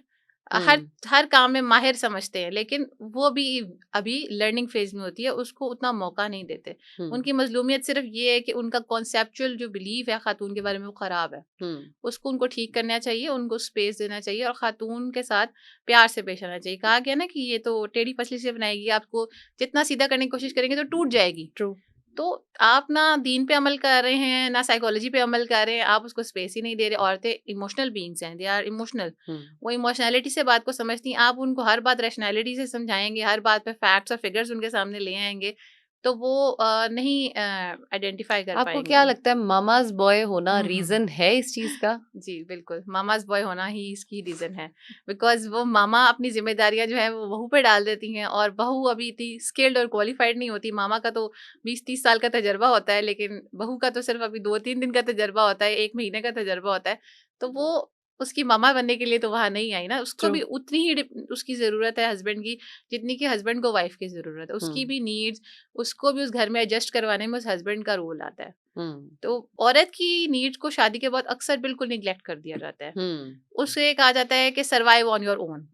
हर हुँ, हर काम में माहिर समझते हैं, लेकिन वो भी अभी लर्निंग फ़ेज़ में होती है, उसको उतना मौका नहीं देते। हुँ, उनकी मज़लूमियत सिर्फ़ ये है कि उनका कॉन्सेप्चुअल जो बिलीव है खातून के बारे में, वो ख़राब है। हुँ, उसको उनको ठीक करना चाहिए, उनको स्पेस देना चाहिए और खातून के साथ प्यार से पेश आना चाहिए। कहा गया ना कि ये तो टेढ़ी पसली से बनाएगी, आपको जितना सीधा करने की कोशिश करेंगे तो टूट जाएगी। ट्रू। तो आप ना दीन पे अमल कर रहे हैं, ना साइकोलॉजी पे अमल कर रहे हैं, आप उसको स्पेस ही नहीं दे रहे। औरतें इमोशनल बीइंग्स हैं, दे आर इमोशनल। हुँ, वो इमोशनैलिटी से बात को समझती हैं। आप उनको हर बात रैशनैलिटी से समझाएँगे, हर बात पे फैक्ट्स और फिगर्स उनके सामने ले आएँगे, तो वो नहीं आइडेंटिफ़ाई कर आपको क्या पाएँगी। लगता है मामाज़ बॉय होना हुँ, हुँ। रीज़न है इस चीज़ का? जी, बिल्कुल, मामाज़ बॉय होना ही इसकी रीज़न है। बिकॉज़ वो मामा अपनी ज़िम्मेदारियाँ जो हैं वो बहू पे डाल देती हैं, और बहू अभी इतनी स्किल्ड और क्वालिफ़ाइड नहीं होती। मामा का तो 20-30 साल का तजुर्बा होता है, लेकिन बहू का तो सिर्फ़ अभी 2-3 दिन का तजुर्बा होता है, 1 महीने का तजुर्बा होता है। तो वो उसकी मामा बनने के लिए तो वहाँ नहीं आई ना, उसको ट्रू। भी उतनी ही उसकी ज़रूरत है हस्बैंड की, जितनी कि हस्बैंड को वाइफ़ की ज़रूरत है। हुँ, उसकी भी नीड्स, उसको भी उस घर में एडजस्ट करवाने में उस हस्बैंड का रोल आता है। हुँ, तो औरत की नीड्स को शादी के बाद अक्सर बिल्कुल निग्लेक्ट कर दिया जाता है। हुँ, उसे कहा जाता है कि सर्वाइव ऑन योर ओन।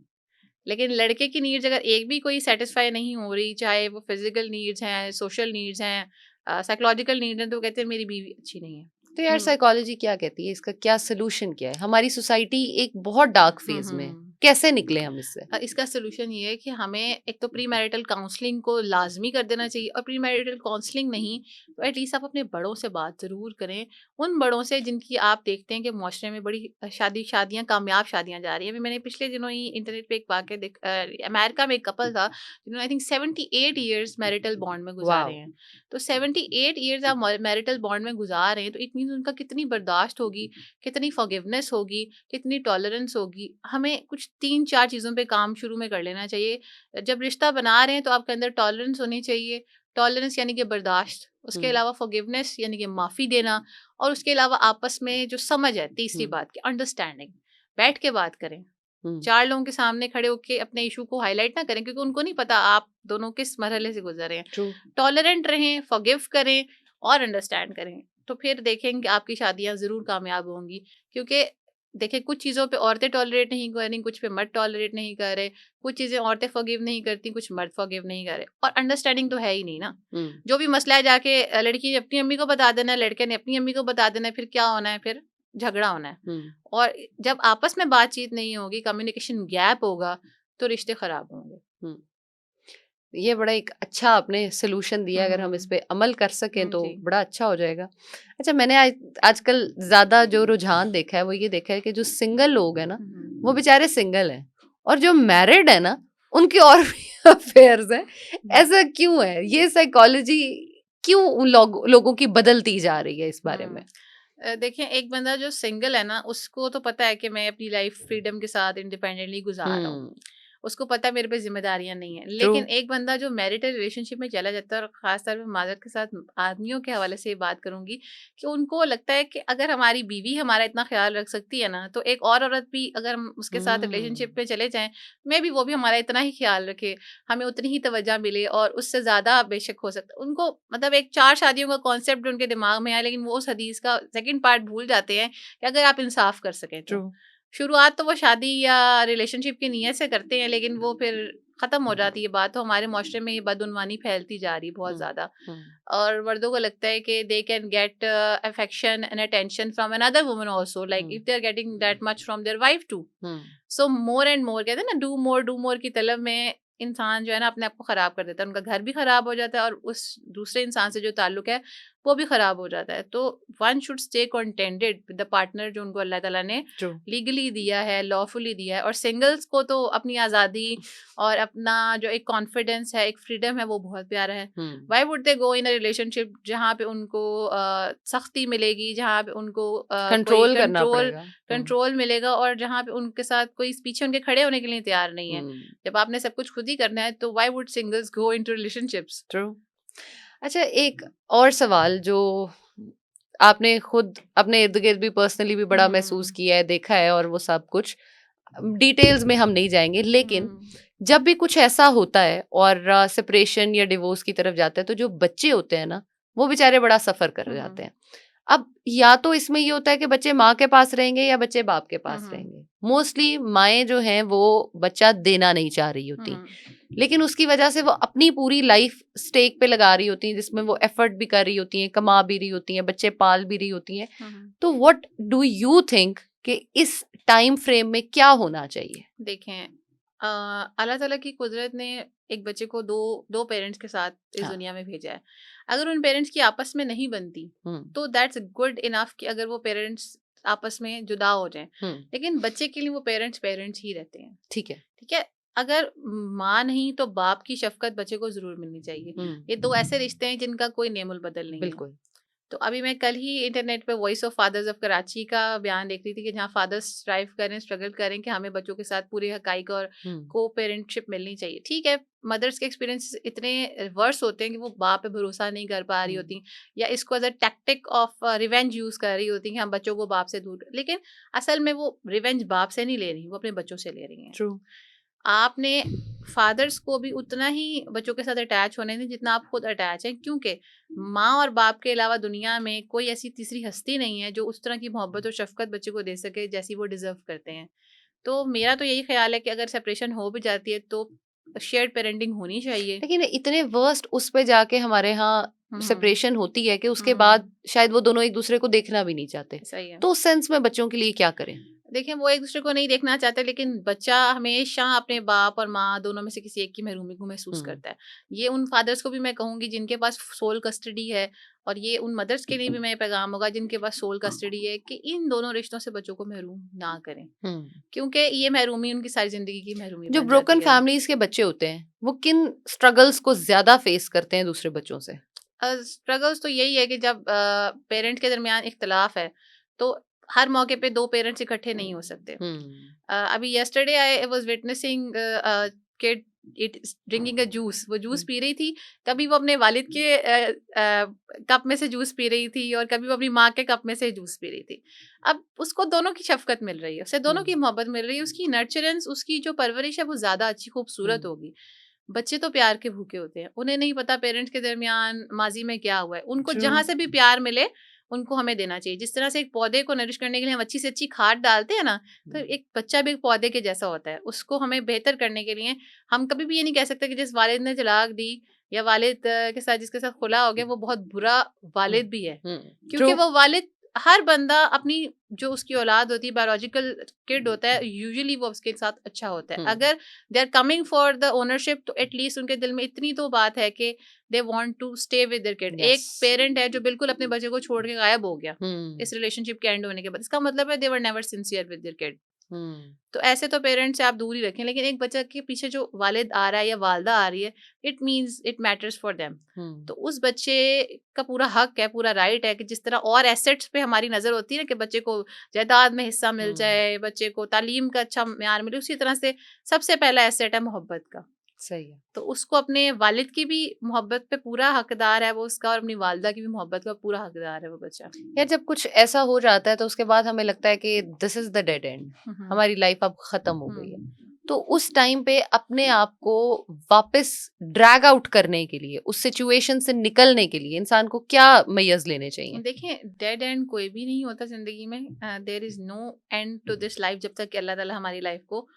लेकिन लड़के की नीड्स अगर एक भी कोई सैटिस्फाई नहीं हो रही, चाहे वो फिजिकल नीड्स हैं, सोशल नीड्स हैं, साइकोलॉजिकल नीड्स हैं, तो वो कहते हैं मेरी बीवी अच्छी नहीं है। तो यार हुँ। साइकोलॉजी क्या कहती है? इसका क्या सॉल्यूशन क्या है? हमारी सोसाइटी एक बहुत डार्क हुँ, फ़ेज़ में है। हुँ। कैसे निकले हम इससे? इसका सॉल्यूशन ये है कि हमें एक तो प्री मैरिटल काउंसलिंग को लाज़मी कर देना चाहिए, और प्री मैरिटल काउंसलिंग नहीं, तो एटलीस्ट आप अपने बड़ों से बात ज़रूर करें। उन बड़ों से जिनकी आप देखते हैं कि मुआशरे में बड़ी शादियाँ कामयाब शादियाँ जा रही हैं। अभी मैंने पिछले दिनों ही इंटरनेट पे एक वाक़या अमेरिका में एक कपल था, जिन्होंने I think 78 years marital bond में गुज़ारे वॉव! हैं। तो 78 इयर्स आप मैरिटल बॉन्ड में गुज़ार रहे हैं, तो इट मीन्स उनका कितनी बर्दाश्त होगी, कितनी फॉरगिवनेस होगी, कितनी टॉलरेंस होगी। हमें कुछ 3-4 चीज़ों पे काम शुरू में कर लेना चाहिए। जब रिश्ता बना रहे हैं तो आपके अंदर टॉलरेंस होनी चाहिए। टॉलरेंस यानी कि बर्दाश्त, उसके हुँ, अलावा फॉरगिवनेस यानी कि माफ़ी देना, और उसके अलावा आपस में जो समझ है, तीसरी हुँ, बात की अंडरस्टैंडिंग। बैठ के बात करें। हुँ, 4 लोगों के सामने खड़े होके अपने इश्यू को हाइलाइट ना करें, क्योंकि उनको नहीं पता आप दोनों किस मरहले से गुज़र रहे हैं। ट्रू। टॉलरेंट रहें, फॉरगिव करें और अंडरस्टैंड करें। तो फिर देखेंगे आपकी शादियाँ ज़रूर कामयाब होंगी, क्योंकि देखिए कुछ चीज़ों पे औरतें टॉलरेट नहीं कर रही, कुछ पे मर्द टॉलरेट नहीं कर रहे, कुछ चीज़ें औरतें फॉरगिव नहीं करती, कुछ मर्द फॉरगिव नहीं कर रहे, और अंडरस्टैंडिंग तो है ही नहीं ना। हुँ, जो भी मसला है जाके लड़की ने अपनी अम्मी को बता देना है, लड़के ने अपनी अम्मी को बता देना है, फिर क्या होना है, फिर झगड़ा होना है। हुँ, और जब आपस में बातचीत नहीं होगी, कम्युनिकेशन गैप होगा, तो रिश्ते खराब होंगे। हुँ। ये बड़ा एक अच्छा आपने सॉल्यूशन दिया, हुँ, अगर हम इस हुँ। पे अमल कर सकें तो जी। बड़ा अच्छा हो जाएगा। अच्छा, मैंने आजकल ज़्यादा जो रुझान देखा है वो ये देखा है कि जो सिंगल लोग हैं ना, हुँ, वो हुँ। बेचारे सिंगल हैं, और जो मैरिड है ना, उनके और भी अफेयर्स हैं। हुँ, ऐसा क्यों है? ये साइकोलॉजी क्यों उन लोगों की बदलती जा रही है इस बारे में? हुँ। देखिए, एक बंदा जो सिंगल है ना, उसको तो पता है कि मैं अपनी लाइफ़ फ्रीडम के साथ इंडिपेंडेंटली गुज़ार रहा हूँ। हुँ, उसको पता है मेरे पे ज़िम्मेदारियाँ नहीं हैं। ट्रू। लेकिन एक बंदा जो मैरिटल रिलेशनशिप में चला जाता है, और ख़ास तौर पे माज़रत के साथ आदमियों के हवाले से ये बात करूँगी, कि उनको लगता है कि अगर हमारी बीवी हमारा इतना ख़्याल रख सकती है ना, तो एक और औरत भी अगर हम उसके साथ रिलेशनशिप हुँ, में चले जाएँ, मेबी वो भी हमारा इतना ही ख़्याल रखे, हमें उतनी ही तवज्जो मिले और उससे ज़्यादा बेशक हो सकता है। उनको मतलब एक 4 शादियों का कॉन्सेप्ट उनके दिमाग में है, लेकिन वो उस हदीस का सेकंड पार्ट भूल जाते हैं कि अगर आप इंसाफ़ कर सकें ट्रू। तो। शुरुआत तो वो शादी या रिलेशनशिप की नीयत से करते हैं, लेकिन वो फिर ख़त्म हो जाती है बात, तो हमारे माशरे में ये बदउनवानी फैलती जा रही है बहुत ज़्यादा। और मर्दों को लगता है कि they can get affection and attention from another woman also, like if they are getting that much from their wife too. So more and more, कहते हैं ना, डू मोर की तलब में इंसान जो है ना अपने आप को ख़राब कर देता है, उनका घर भी ख़राब हो जाता है और उस दूसरे इंसान से जो ताल्लुक है वो भी ख़राब हो जाता है। तो one should stay contented with the partner जो उनको अल्लाह ताला ने लीगली दिया है, लॉफुली दिया है। और सिंगल्स को तो अपनी आज़ादी और अपना जो एक कॉन्फिडेंस है, एक फ्रीडम है, वो बहुत प्यारा है। Why would they go in a relationship जहाँ पे उनको सख्ती मिलेगी, जहाँ पे उनको कंट्रोल करना पड़ेगा, कंट्रोल मिलेगा, और जहाँ पे उनके साथ कोई पीछे उनके खड़े होने के लिए तैयार नहीं है। जब आपने सब कुछ खुद ही करना है तो why would singles go into relationships? True. अच्छा, एक और सवाल जो आपने खुद अपने इर्द गिर्द भी पर्सनली भी बड़ा महसूस किया है, देखा है, और वो सब कुछ डिटेल्स में हम नहीं जाएंगे, लेकिन जब भी कुछ ऐसा होता है और सेपरेशन या डिवोर्स की तरफ जाता है, तो जो बच्चे होते हैं ना, वो बेचारे बड़ा सफर कर जाते हैं। अब या तो इसमें ये होता है कि बच्चे माँ के पास रहेंगे या बच्चे बाप के पास रहेंगे। मोस्टली माएँ जो हैं वो बच्चा देना नहीं चाह रही होती, लेकिन उसकी वजह से वो अपनी पूरी लाइफ स्टेक पे लगा रही होती हैं, जिसमें वो एफर्ट भी कर रही होती हैं, कमा भी रही होती हैं, बच्चे पाल भी रही होती हैं। तो व्हाट डू यू थिंक कि इस टाइम फ्रेम में क्या होना चाहिए? देखें, अल्लाह ताला की कुदरत ने एक बच्चे को दो पेरेंट्स के साथ इस दुनिया में भेजा है। अगर उन पेरेंट्स की आपस में नहीं बनती तो दैट्स गुड इनफ कि अगर वो पेरेंट्स आपस में जुदा हो जाएं, लेकिन बच्चे के लिए वो पेरेंट्स ही रहते हैं। ठीक है, ठीक है। अगर माँ नहीं तो बाप की शफकत बच्चे को जरूर मिलनी चाहिए। ये दो ऐसे रिश्ते हैं जिनका कोई नेमुल बदल नहीं है। बिल्कुल। तो अभी मैं कल ही इंटरनेट पे voice of fathers of Karachi का बयान देख रही थी कि जहाँ फादर्स स्ट्राइव करें, स्ट्रगल करें कि हमें बच्चों के साथ पूरे हकाइक और को पेरेंटशिप मिलनी चाहिए। ठीक है, मदर्स के एक्सपीरियंस इतने वर्स होते हैं कि वो बाप पे भरोसा नहीं कर पा रही होती, या इसको as a tactic of revenge use कर रही होती कि हम बच्चों को बाप से दूर, लेकिन असल में वो रिवेंज बाप से नहीं ले रही, वो अपने बच्चों से ले रही हैं। ट्रू। आपने फादर्स को भी उतना ही बच्चों के साथ अटैच होने दें जितना आप खुद अटैच हैं, क्योंकि माँ और बाप के अलावा दुनिया में कोई ऐसी तीसरी हस्ती नहीं है जो उस तरह की मोहब्बत और शफकत बच्चे को दे सके जैसी वो डिजर्व करते हैं। तो मेरा तो यही ख्याल है कि अगर सेपरेशन हो भी जाती है तो शेयर्ड पेरेंटिंग होनी चाहिए। लेकिन इतने वर्स्ट उस पे जाके हमारे यहाँ सेपरेशन होती है कि उसके बाद शायद वो दोनों एक दूसरे को देखना भी नहीं चाहते। सही है। तो उस सेंस में बच्चों के लिए क्या करें? देखिए, वो एक दूसरे को नहीं देखना चाहते, लेकिन बच्चा हमेशा अपने बाप और माँ दोनों में से किसी एक की महरूमी को महसूस करता है। ये उन फादर्स को भी मैं कहूंगी जिनके पास सोल कस्टडी है, और ये उन मदर्स के लिए भी मैं पैगाम होगा जिनके पास सोल कस्टडी है, कि इन दोनों रिश्तों से बच्चों को महरूम ना करें, क्योंकि ये महरूमी उनकी सारी जिंदगी की महरूमी जो बन ब्रोकन जाती है। फैमिलीज के बच्चे होते हैं वो किन स्ट्रगल्स को ज्यादा फेस करते हैं दूसरे बच्चों से? स्ट्रगल्स तो यही है कि जब पेरेंट के दरमियान इख्तलाफ है तो हर मौके पे दो पेरेंट्स इकट्ठे नहीं हो सकते। अभी yesterday I was witnessing kid it drinking a juice. वो जूस पी रही थी, कभी वो अपने वालिद के कप में से जूस पी रही थी और कभी वो अपनी माँ के कप में से जूस पी रही थी। अब उसको दोनों की शफकत मिल रही है, उसे दोनों की मोहब्बत मिल रही है, उसकी नर्चरेंस, उसकी जो परवरिश है वो ज़्यादा अच्छी खूबसूरत होगी। बच्चे तो प्यार के भूखे होते हैं, उन्हें नहीं पता पेरेंट्स के दरमियान माजी में क्या हुआ है। उनको जहाँ से भी प्यार मिले उनको हमें देना चाहिए। जिस तरह से एक पौधे को नरिश करने के लिए हम अच्छी से अच्छी खाद डालते हैं ना, तो एक बच्चा भी एक पौधे के जैसा होता है। उसको हमें बेहतर करने के लिए हम कभी भी ये नहीं कह सकते कि जिस वालिद ने तलाक दी या वालिद के साथ जिसके साथ खुला हो गया वो बहुत बुरा वालिद भी है, क्योंकि वो वालिद, हर बंदा अपनी जो उसकी औलाद होती है, बायोलॉजिकल किड होता है, यूजुअली वो उसके साथ अच्छा होता है। अगर they are coming for the ownership तो एटलीस्ट उनके दिल में इतनी तो बात है कि they want to stay with their kid. एक पेरेंट है जो बिल्कुल अपने बच्चे को छोड़ के गायब हो गया इस रिलेशनशिप के एंड होने के बाद, इसका मतलब है they were never sincere with their kid. तो ऐसे तो पेरेंट्स से आप दूर ही रखें, लेकिन एक बच्चा के पीछे जो वालिद आ रहा है या वालदा आ रही है, it means it matters for them. तो उस बच्चे का पूरा हक है, पूरा राइट है कि जिस तरह और एसेट्स पे हमारी नजर होती है ना कि बच्चे को जायदाद में हिस्सा मिल जाए, बच्चे को तालीम का अच्छा म्यार मिले, उसी तरह से सबसे पहला एसेट है मोहब्बत का। सही है। तो उसको अपने वालिद की भी मोहब्बत पे पूरा हकदार है वो उसका, और अपनी वालदा की भी मोहब्बत का पूरा हकदार है वो बच्चा। यार जब कुछ ऐसा हो जाता है तो उसके बाद हमें लगता है कि this is the dead and, हमारी लाइफ अब खत्म हो गई है। तो उस टाइम पे अपने आप को वापस ड्रैग आउट करने के लिए, उस सिचुएशन से निकलने के लिए इंसान को क्या मेजर्स लेने चाहिए? देखिए, डेड एंड कोई भी नहीं होता जिंदगी में। There is no end to this life जब तक कि अल्लाह ताला हमारी लाइफ को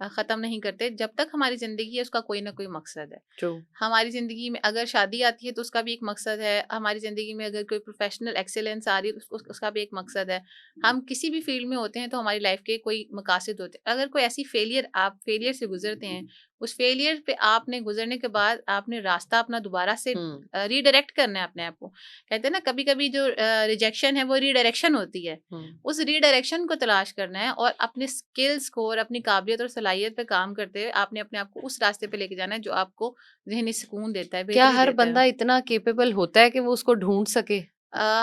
ख़त्म नहीं करते। जब तक हमारी ज़िंदगी है उसका कोई ना कोई मकसद है। ट्रू। हमारी ज़िंदगी में अगर शादी आती है तो उसका भी एक मकसद है। हमारी ज़िंदगी में अगर कोई प्रोफ़ेशनल एक्सीलेंस आ रही है तो उसका भी एक मकसद है। हम किसी भी फ़ील्ड में होते हैं तो हमारी लाइफ़ के कोई मकासद होते हैं। अगर कोई ऐसी आप फेलियर से गुज़रते हैं, उस फेलियर पे आपने गुज़रने के बाद आपने रास्ता अपना दोबारा से रीडायरेक्ट करना है अपने आप को। कहते हैं ना कभी-कभी जो रिजेक्शन है वो रीडायरेक्शन होती है। उस रीडायरेक्शन को तलाश करना है और अपने स्किल्स को और अपनी काबिलियत और सलाहियत पे काम करते हुए आपने अपने आप को उस रास्ते पे लेके जाना है जो आपको ज़हनी सुकून देता है, क्या बेहतरी हर देता है। बंदा इतना कैपेबल होता है कि वो उसको ढूँढ सके?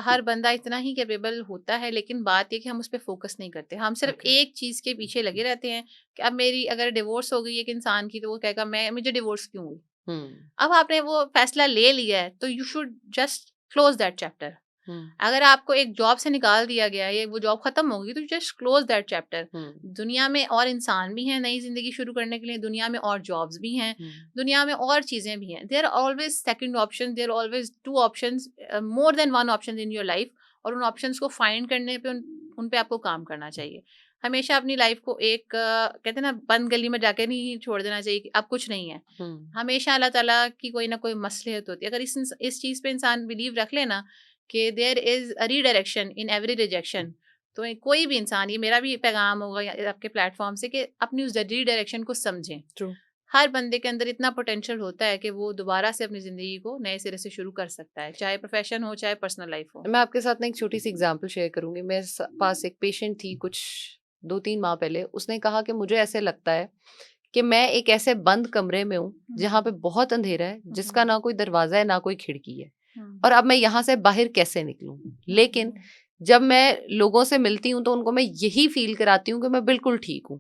हर बंदा इतना ही कैपेबल होता है लेकिन बात ये कि हम उस पे फ़ोकस नहीं करते। हम सिर्फ़ ओके। एक चीज़ के पीछे लगे रहते हैं कि अब मेरी अगर डिवोर्स हो गई एक इंसान की तो वो कहेगा मैं मुझे डिवोर्स क्यों हुई? हुँ, अब आपने वो फैसला ले लिया है तो you should just close that chapter. हुँ, अगर आपको एक जॉब से निकाल दिया गया है, वो जॉब खत्म होगी तो जस्ट क्लोज दैट चैप्टर। हुँ, दुनिया में और इंसान भी हैं नई जिंदगी शुरू करने के लिए, दुनिया में और जॉब्स भी हैं, हुँ, दुनिया में और चीजें भी हैं। There are always second option, there always two options, more than one option in your life. और उन ऑप्शंस को फाइंड करने पे उन पे आपको काम करना चाहिए। हमेशा अपनी लाइफ को एक कहते हैं ना बंद गली में जाके नहीं छोड़ देना चाहिए कि अब कुछ नहीं है। हुँ, हमेशा अल्लाह ताला की कोई ना कोई मसलियत होती है। अगर इस चीज़ पे इंसान बिलीव रख लेना कि there is a redirection in every rejection, तो कोई भी इंसान, ये मेरा भी पैगाम होगा या आपके प्लेटफॉर्म से कि अपनी उस रीडायरेक्शन को समझें। ट्रू। हर बंदे के अंदर इतना पोटेंशियल होता है कि वो दोबारा से अपनी ज़िंदगी को नए सिरे से शुरू कर सकता है, चाहे प्रोफेशन हो, चाहे पर्सनल लाइफ हो। मैं आपके साथ ना एक छोटी-सी एग्ज़ाम्पल शेयर करूँगी। मेरे पास एक पेशेंट थी कुछ 2-3 माह पहले। उसने कहा कि मुझे ऐसे लगता है कि मैं एक ऐसे बंद कमरे में हूँ, जहाँ पे बहुत अंधेरा है, जिसका ना कोई दरवाज़ा है, ना कोई खिड़की है। और अब मैं यहाँ से बाहर कैसे निकलूँ? लेकिन जब मैं लोगों से मिलती हूँ, तो उनको मैं यही फ़ील कराती हूँ कि मैं बिल्कुल ठीक हूँ।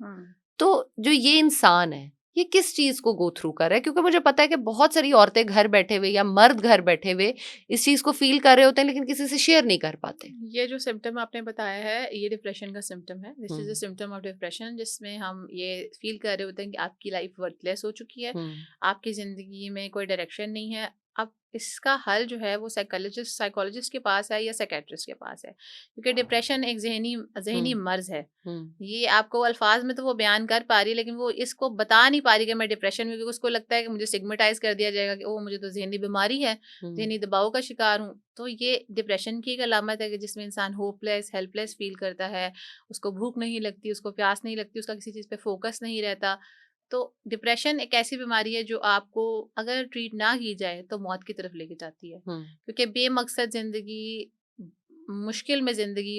तो जो ये इंसान है, ये किस चीज़ को गो थ्रू कर रहा है? क्योंकि मुझे पता है कि बहुत सारी औरतें घर बैठे हुए या मर्द घर बैठे हुए इस चीज़ को फ़ील कर रहे होते हैं, लेकिन किसी से शेयर नहीं कर पाते। ये जो सिम्पटम आपने बताया है ये डिप्रेशन का सिम्पटम है। This is a hmm, symptom of depression, जिसमें हम ये फील कर रहे होते हैं कि आपकी लाइफ वर्थलेस हो चुकी है, हुँ, आपकी ज़िंदगी में कोई डायरेक्शन नहीं है। अब इसका हल जो है वो साइकोलॉजिस्ट के पास है या साइकियाट्रिस्ट के पास है, क्योंकि डिप्रेशन एक ज़हनी ज़हनी हुँ, मर्ज़ है। हुँ, ये आपको अल्फाज में तो वो बयान कर पा रही है लेकिन वो इसको बता नहीं पा रही कि मैं डिप्रेशन में, क्योंकि उसको लगता है कि मुझे स्टिग्मेटाइज़ कर दिया जाएगा कि ओह मुझे तो ज़हनी बीमारी है, हुँ, ज़हनी दबाव का शिकार हूँ। तो ये डिप्रेशन की एक अलामत है कि जिसमें इंसान होपलेस, हेल्पलेस फ़ील करता है, उसको भूख नहीं लगती, उसको प्यास नहीं लगती, उसका किसी चीज़ पे फ़ोकस नहीं रहता। तो डिप्रेशन एक ऐसी बीमारी है जो आपको अगर ट्रीट ना की जाए तो मौत की तरफ लेके जाती है। हुँ, क्योंकि बेमकसद ज़िंदगी, मुश्किल में ज़िंदगी,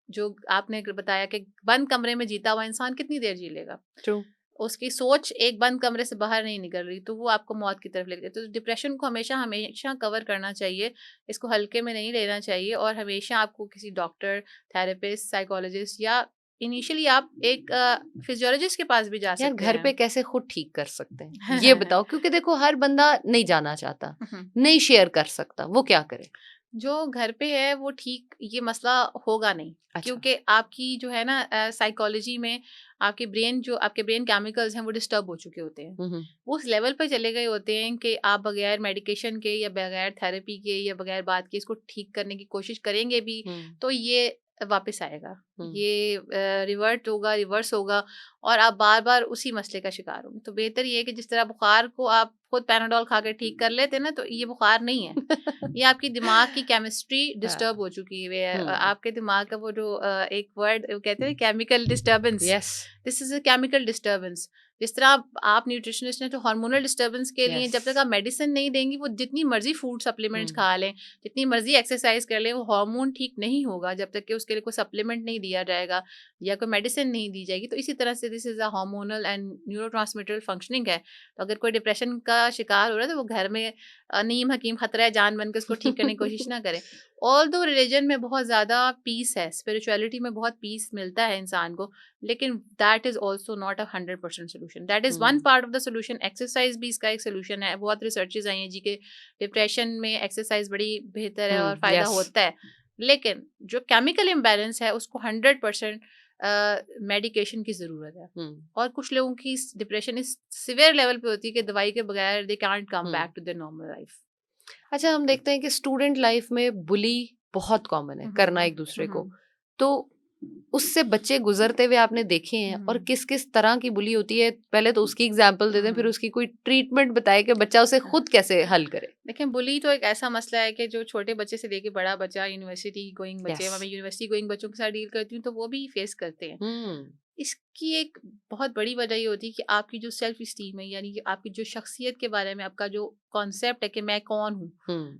जो आपने बताया कि बंद कमरे में जीता हुआ इंसान कितनी देर जी लेगा? ट्रू। उसकी सोच एक बंद कमरे से बाहर नहीं निकल रही, तो वो आपको मौत की तरफ ले जाती है। तो डिप्रेशन को हमेशा हमेशा कवर करना चाहिए, इसको हल्के में नहीं लेना चाहिए और हमेशा आपको किसी डॉक्टर, थेरेपिस्ट, साइकोलॉजिस्ट या इनिशियली आप एक फिजियोलॉजिस्ट के पास भी जा यार सकते घर हैं। पे कैसे खुद ठीक कर सकते हैं? ये बताओ क्योंकि देखो हर बंदा नहीं जाना चाहता, नहीं शेयर कर सकता, वो क्या करे? जो घर पे है वो ठीक ये मसला होगा नहीं, अच्छा। क्योंकि आपकी जो है ना साइकोलॉजी में आपके ब्रेन केमिकल्स हैं वो डिस्टर्ब हो चुके होते हैं। हुँ, हुँ, वो उस लेवल पे चले गए होते हैं कि आप बगैर मेडिकेशन के या बगैर थेरेपी के या बगैर बात के इसको ठीक करने की कोशिश करेंगे भी हुँ, तो ये वापस आएगा, हुँ, ये रिवर्स होगा और आप बार बार उसी मसले का शिकार होंगे। तो बेहतर ये है कि जिस तरह बुखार को आप खुद पैनाडोल खा के ठीक कर लेते हैं ना, तो ये बुखार नहीं है, ये आपकी दिमाग की केमिस्ट्री डिस्टर्ब हाँ, हो चुकी है। हुँ, आपके दिमाग का वो जो एक वर्ड कहते हैं chemical disturbance, yes, this is a chemical disturbance. जिस तरह आप न्यूट्रिशनिस्ट हैं तो हार्मोनल डिस्टर्बेंस के लिए यस, जब तक आप मेडिसिन नहीं देंगी, वो जितनी मर्जी फूड सप्लीमेंट्स हुँ, खा लें, जितनी मर्जी एक्सरसाइज कर लें, वो हार्मोन ठीक नहीं होगा जब तक कि उसके लिए कोई सप्लीमेंट नहीं दिया जाएगा या कोई मेडिसिन नहीं दी जाएगी। तो इसी तरह से this is a hormonal and neurotransmitter functioning है। तो अगर कोई डिप्रेशन का शिकार हो रहा है तो वो घर में नीम हकीम खतरा है जान बन के उसको ठीक करने की कोशिश ना करें। ऑल्दो रिलीजन में बहुत ज़्यादा पीस है, स्पिरिचुअलिटी में बहुत पीस मिलता है इंसान को, लेकिन that is also not a 100% solution. That is one hmm, part of the solution. Exercise भी इसका एक सोल्यूशन है। बहुत रिसर्चेज़ आई हैं जी के डिप्रेशन में एक्सरसाइज बड़ी बेहतर है और हुँ, फ़ायदा यस, होता है। लेकिन जो केमिकल इम्बैलेंस है उसको 100% मेडिकेशन की ज़रूरत है। हुँ, और कुछ लोगों की डिप्रेशन इस सिवियर लेवल पे होती है कि दवाई के बगैर दे कांट कम हुँ। Back to their normal life. अच्छा हम देखते हैं कि स्टूडेंट लाइफ में बुली बहुत कॉमन है, हुँ, हुँ, करना हुँ, एक-दूसरे हुँ, को। हुँ। तो उससे बच्चे गुजरते हुए आपने देखे हैं और किस किस तरह की बुली होती है, पहले तो उसकी एग्जाम्पल दे दें, फिर उसकी कोई ट्रीटमेंट बताए कि बच्चा उसे खुद कैसे हल करे। देखिए, बुली तो एक ऐसा मसला है कि जो छोटे बच्चे से लेके बड़ा बच्चा, यूनिवर्सिटी गोइंग बच्चे, मैं यूनिवर्सिटी गोइंग बच्चों के साथ डील करती हूँ तो वो भी फेस करते हैं। इसकी एक बहुत बड़ी वजह ये होती है कि आपकी जो सेल्फ स्टीम है, यानी कि आपकी जो शख्सियत के बारे में आपका जो कॉन्सेप्ट है कि मैं कौन हूँ,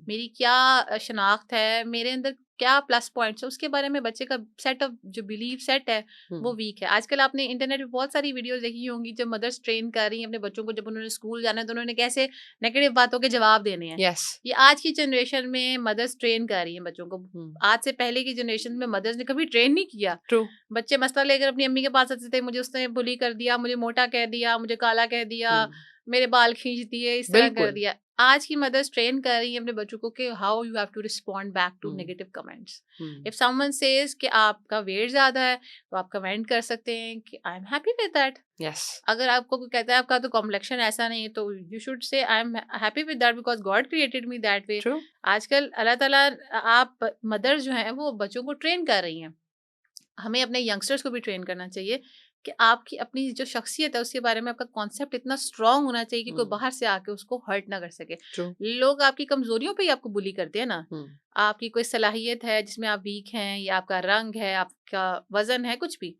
मेरी क्या शनाख्त है, मेरे अंदर क्या प्लस पॉइंट्स है, उसके बारे में बच्चे का सेट ऑफ जो बिलीव सेट है वो वीक है। आजकल आपने इंटरनेट पे बहुत सारी वीडियोस देखी होंगी जब मदर्स ट्रेन कर रही हैं अपने बच्चों को, जब उन्होंने स्कूल जाना है तो उन्होंने कैसे नेगेटिव बातों के जवाब देने हैं। यस, ये आज की जनरेशन में मदर्स ट्रेन कर रही हैं बच्चों को। आज से पहले की जनरेशन में मदर्स ने कभी ट्रेन नहीं किया। ट्रू। बच्चे मसला लेकर अपनी अम्मी के पास आते थे, मुझे उसने बुली कर दिया, मुझे मोटा कह दिया, मुझे काला कह दिया, मेरे बाल खींच दिए, इस तरह कर दिया। आज की मदर्स ट्रेन कर रही हैं अपने बच्चों को कि how you have to respond back to negative comments. If someone says कि आपका वेट ज्यादा है तो आप कमेंट कर सकते हैं कि I am happy with that. Yes, अगर आपको कोई कहता है आपका तो कॉम्प्लेक्शन ऐसा नहीं है तो you should say I am happy with that because God created me that way. True. आजकल अल्लाह ताला, आप मदर्स जो हैं वो बच्चों को ट्रेन कर रही हैं। हमें अपने यंगस्टर्स को भी ट्रेन करना चाहिए कि आपकी अपनी जो शख्सियत है उसके बारे में आपका कॉन्सेप्ट इतना स्ट्रांग होना चाहिए कि कोई बाहर से आके उसको हर्ट ना कर सके। ट्रू। लोग आपकी कमजोरियों पे ही आपको बुली करते हैं ना। आपकी कोई सलाहियत है जिसमें आप वीक हैं, या आपका रंग है, आपका वजन है, कुछ भी,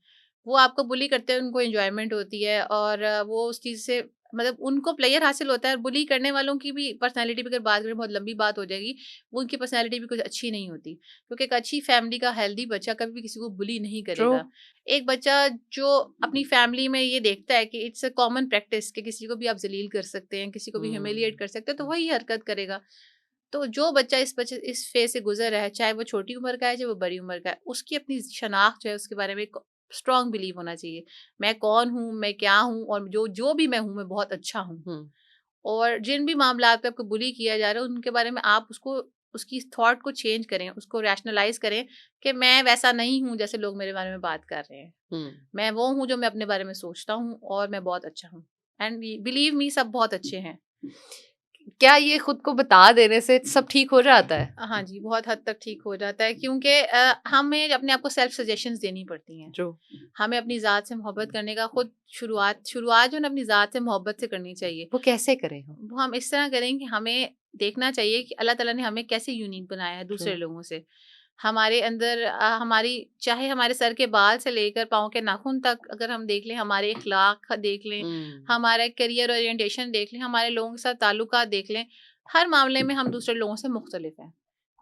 वो आपको बुली करते हैं, उनको एंजॉयमेंट होती है और वो उस चीज़ से मतलब उनको प्लेयर हासिल होता है। बुली करने वालों की भी पर्सनैलिटी पर अगर बात करें बहुत लंबी बात हो जाएगी, वो उनकी पर्सनैलिटी भी कुछ अच्छी नहीं होती, क्योंकि एक अच्छी फैमिली का हेल्दी बच्चा कभी भी किसी को बुली नहीं करेगा। एक बच्चा जो अपनी फैमिली में ये देखता है कि इट्स अ कॉमन प्रैक्टिस कि किसी को भी आप जलील कर सकते हैं, किसी को भी ह्यूमिलिएट कर सकते हैं, तो वही हरकत करेगा। तो जो बच्चा इस फेज से गुजर रहा है, चाहे वो छोटी उम्र का है चाहे वो बड़ी उम्र का है, उसकी अपनी शनाख्त जो है उसके बारे में स्ट्रांग बिलीव होना चाहिए। मैं कौन हूँ, मैं क्या हूँ, और जो जो भी मैं हूँ मैं बहुत अच्छा हूँ। और जिन भी मामलात पे आपको बुली किया जा रहा है उनके बारे में आप उसको, उसकी थॉट को चेंज करें, उसको रैशनलाइज करें कि मैं वैसा नहीं हूँ जैसे लोग मेरे बारे में बात कर रहे हैं। मैं वो हूँ जो मैं अपने बारे में सोचता हूँ और मैं बहुत अच्छा हूँ। एंड बिलीव मी, सब बहुत अच्छे हैं। क्या ये खुद को बता देने से सब ठीक हो जाता है? हाँ जी, बहुत हद तक ठीक हो जाता है, क्योंकि हमें अपने आप को सेल्फ सजेशंस देनी पड़ती हैं। जो हमें अपनी ज़ात से मोहब्बत करने का खुद शुरुआत जो है ना अपनी ज़ात से मोहब्बत से करनी चाहिए। वो कैसे करें हम? वो हम इस तरह करें कि हमें देखना चाहिए कि अल्लाह ताला ने हमें कैसे यूनिक बनाया है दूसरे लोगों से। हमारे अंदर हमारी, चाहे हमारे सर के बाल से लेकर पाँव के नाखून तक अगर हम देख लें, हमारे इखलाक देख लें, हमारा करियर ओरिएंटेशन देख लें, हमारे लोगों के साथ ताल्लुकात देख लें, हर मामले में हम दूसरे लोगों से मुख्तलिफ हैं।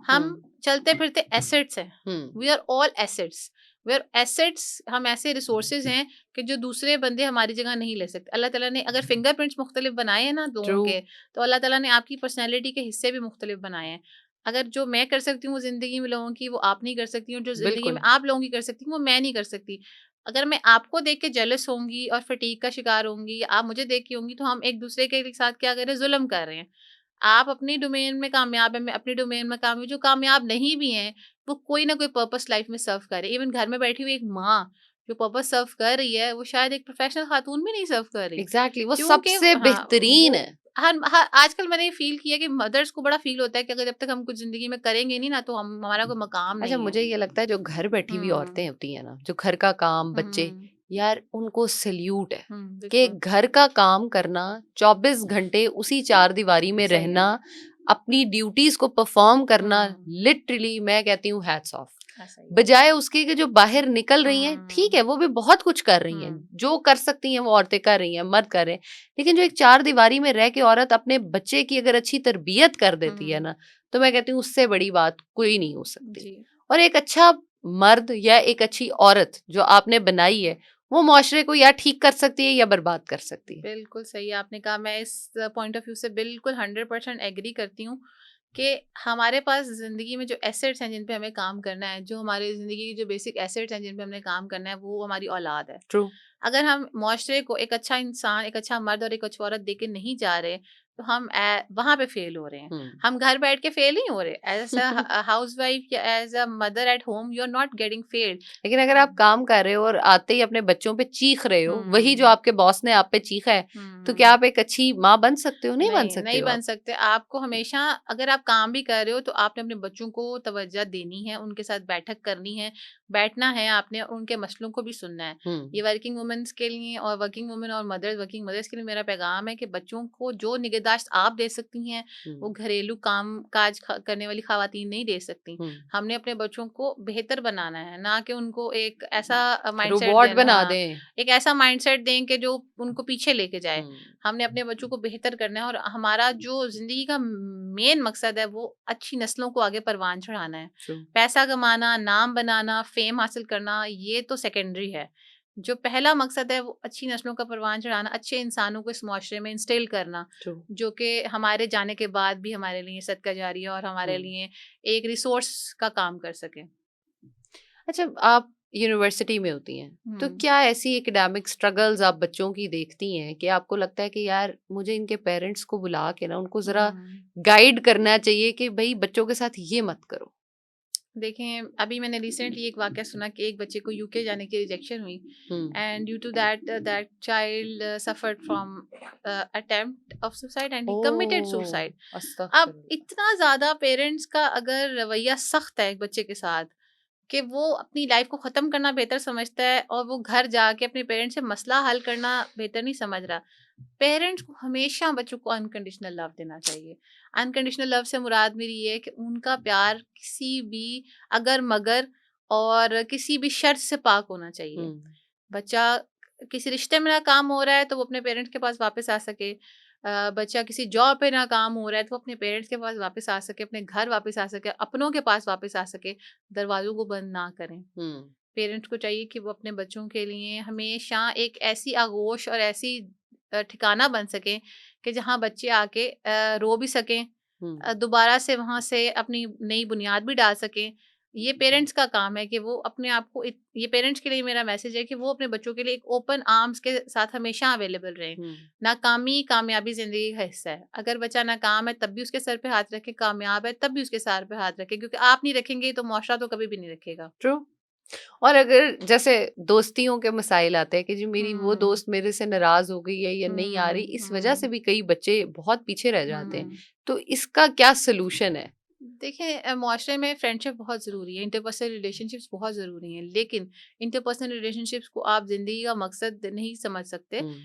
हम चलते फिरते एसेट्स हैं। We are all assets. We are assets. हम ऐसे रिसोर्सेज हैं कि जो दूसरे बंदे हमारी जगह नहीं ले सकते। अल्लाह ताला ने अगर फिंगरप्रिंट्स मुख्तलिफ बनाए हैं ना लोगों के, तो अल्लाह ताला ने आपकी पर्सनैलिटी के हिस्से भी मुख्तलिफ बनाए हैं। अगर जो मैं कर सकती हूँ ज़िंदगी में लोगों की, वो आप नहीं कर सकती, और जो ज़िंदगी में आप लोगों की कर सकती हूँ वो मैं नहीं कर सकती। अगर मैं आपको देख के जेलस होंगी और फटीग का शिकार होंगी, या आप मुझे देख के होंगी, तो हम एक दूसरे के साथ क्या कर रहे हैं, जुल्म कर रहे हैं। आप अपनी डोमेन में कामयाब है, मैं अपनी डोमेन में कामयाब हूँ। जो कामयाब नहीं भी हैं, वो कोई ना कोई पर्पस लाइफ में सर्व कर रहे हैं। इवन घर में बैठी हुई एक माँ जो पर्पस सर्व कर रही है, वो शायद एक प्रोफेशनल खातून भी नहीं सर्व कर रही। एग्जैक्टली, वो क्योंकि सबसे हाँ, बेहतरीन वो है। हर आजकल मैंने ये फील किया कि मदर्स को बड़ा फील होता है कि अगर जब तक हम कुछ जिंदगी में करेंगे नहीं ना, तो हम, हमारा कोई मकाम अच्छा, नहीं है। मुझे ये लगता है जो घर बैठी हुई औरतें होती है ना, जो घर का काम, बच्चे, यार उनको सैल्यूट है कि बिल्कुल घर का काम करना, 24 घंटे उसी चार दीवारी में सही है। रहना, अपनी ड्यूटीज को परफॉर्म करना, लिटरली मैं कहती हूँ हैट्स ऑफ। ऐसा ही है। बजाय उसके कि जो बाहर निकल रही हैं, ठीक है वो भी बहुत कुछ कर रही हैं, जो कर सकती हैं वो औरतें कर रही हैं, मर्द कर रहे हैं, लेकिन जो एक चार दीवारी में रह के औरत अपने बच्चे की अगर अच्छी तरबियत कर देती है ना, तो मैं कहती हूँ उससे बड़ी बात कोई नहीं हो सकती। जी। और एक अच्छा मर्द या एक अच्छी औरत जो आपने बनाई है, वो मुआशरे को या ठीक कर सकती है या बर्बाद कर सकती है। बिल्कुल सही आपने कहा। मैं इस पॉइंट ऑफ व्यू से बिल्कुल 100% एग्री करती हूँ कि हमारे पास ज़िंदगी में जो एसेट्स हैं जिन पे हमें काम करना है, जो हमारी ज़िंदगी की जो बेसिक एसेट्स हैं जिन पे हमने काम करना है, वो हमारी औलाद है। ट्रू। अगर हम मुआशरे को एक अच्छा इंसान, एक अच्छा मर्द और एक अच्छी औरत दे के नहीं जा रहे, तो हम वहां पे फेल हो रहे हैं। हम्म, हम घर बैठ के फेल नहीं हो रहे, एज अ हाउस वाइफ या as a mother at home you are not getting failed. लेकिन अगर आप काम कर रहे हो और आते ही अपने बच्चों पे चीख रहे हो, वही जो हम्म आपके बॉस ने आप पे चीखा है, तो क्या हम्म आप एक अच्छी माँ बन सकते हो? नहीं बन नहीं, सकते नहीं हो बन आप। सकते। आपको हमेशा, अगर आप काम भी कर रहे हो तो आपने अपने बच्चों को तवज्जो देनी है, उनके साथ बैठक करनी है, बैठना है आपने, और उनके मसलों को भी सुनना है। ये हम्म, वर्किंग वुमेन्स के लिए और वर्किंग वुमेन और वर्किंग मदर्स के लिए मेरा पैगाम है कि बच्चों को जो निगहदाश्त आप दे सकती हैं, वो हम्म, घरेलू काम काज करने वाली खवातीन नहीं दे सकती। हम्म, हमने अपने बच्चों को बेहतर बनाना है, ना कि उनको एक ऐसा माइंडसेट रोबोट देना। बना हाँ, दें। एक ऐसा माइंडसेट दें कि जो उनको पीछे लेके जाए। हम्म, हमने अपने बच्चों को बेहतर करना है, और हमारा जो ज़िंदगी का मेन मकसद है वो अच्छी नस्लों को आगे परवान चढ़ाना है। ट्रू। पैसा कमाना, नाम बनाना, फ़ेम हासिल करना, ये तो सेकेंडरी है। जो पहला मकसद है वो अच्छी नस्लों का परवान चढ़ाना, अच्छे इंसानों को इस मुआशरे में इंस्टिल करना, ट्रू। जो कि हमारे जाने के बाद भी हमारे लिए सदका जारिया और हमारे हम्म। लिए एक रिसोर्स का काम कर सके। अच्छा, आप यूनिवर्सिटी में होती हैं, तो हुँ। क्या ऐसी एकेडमिक स्ट्रगल्स आप बच्चों की देखती हैं कि आपको लगता है कि यार मुझे इनके पेरेंट्स को बुला के ना उनको जरा हुँ। गाइड करना चाहिए कि भाई बच्चों के साथ ये मत करो? देखें, अभी मैंने रिसेंटली एक वाक़या सुना कि एक बच्चे को यूके जाने की रिजेक्शन हुई, हम्म। And due to that child suffered from attempt of suicide and oh, he committed suicide. अब अस्तगफिरुल्लाह। इतना ज़्यादा पेरेंट्स का अगर रवैया सख्त है एक बच्चे के साथ, कि वो अपनी लाइफ को ख़त्म करना बेहतर समझता है, और वो घर जाके अपने पेरेंट्स से मसला हल करना बेहतर नहीं समझ रहा। पेरेंट्स को हमेशा बच्चों को अनकंडीशनल लव देना चाहिए। अनकंडीशनल लव से मुराद मेरी ये है कि उनका प्यार किसी भी अगर मगर और किसी भी शर्त से पाक होना चाहिए। हम्म, बच्चा किसी रिश्ते में नाकाम हो रहा है तो वो अपने पेरेंट्स के पास वापस आ सके। बच्चा किसी जॉब पे नाकाम हो रहा है तो वो अपने पेरेंट्स के पास वापस आ सके, अपने घर वापस आ सके, अपनों के पास वापस आ सके। दरवाज़ों को बंद ना करें। हम्म, पेरेंट्स को चाहिए कि वो अपने बच्चों के लिए हमेशा एक ऐसी आगोश और ऐसी ठिकाना बन सके कि जहाँ बच्चे आके रो भी सकें, हम्म, दोबारा से वहाँ से अपनी नई बुनियाद भी डाल सकें। ये पेरेंट्स का काम है कि वो अपने आप को ये पेरेंट्स के लिए मेरा मैसेज है कि वो अपने बच्चों के लिए एक ओपन आर्म्स के साथ हमेशा अवेलेबल रहें। हम्म। नाकामी कामयाबी ज़िंदगी का हिस्सा है। अगर बच्चा नाकाम है तब भी उसके सर पे हाथ रखें, कामयाब है तब भी उसके सर पे हाथ रखें, क्योंकि आप नहीं रखेंगे तो मुआशरा तो कभी भी नहीं रखेगा। ट्रू। और अगर जैसे दोस्तियों के मसाइल आते हैं कि जी मेरी वो हुँ। दोस्त मेरे से नाराज हो गई है या नहीं आ रही, हुँ, इस वजह से हुँ, भी कई बच्चे बहुत पीछे रह जाते हैं, हुँ। तो इसका क्या सोल्यूशन है? देखिए, मुआशरे में फ्रेंडशिप बहुत ज़रूरी है, इंटरपर्सनल रिलेशनशिप्स बहुत ज़रूरी हैं, लेकिन इंटरपर्सनल रिलेशनशिप्स को आप ज़िंदगी का मकसद नहीं समझ सकते। हम्म,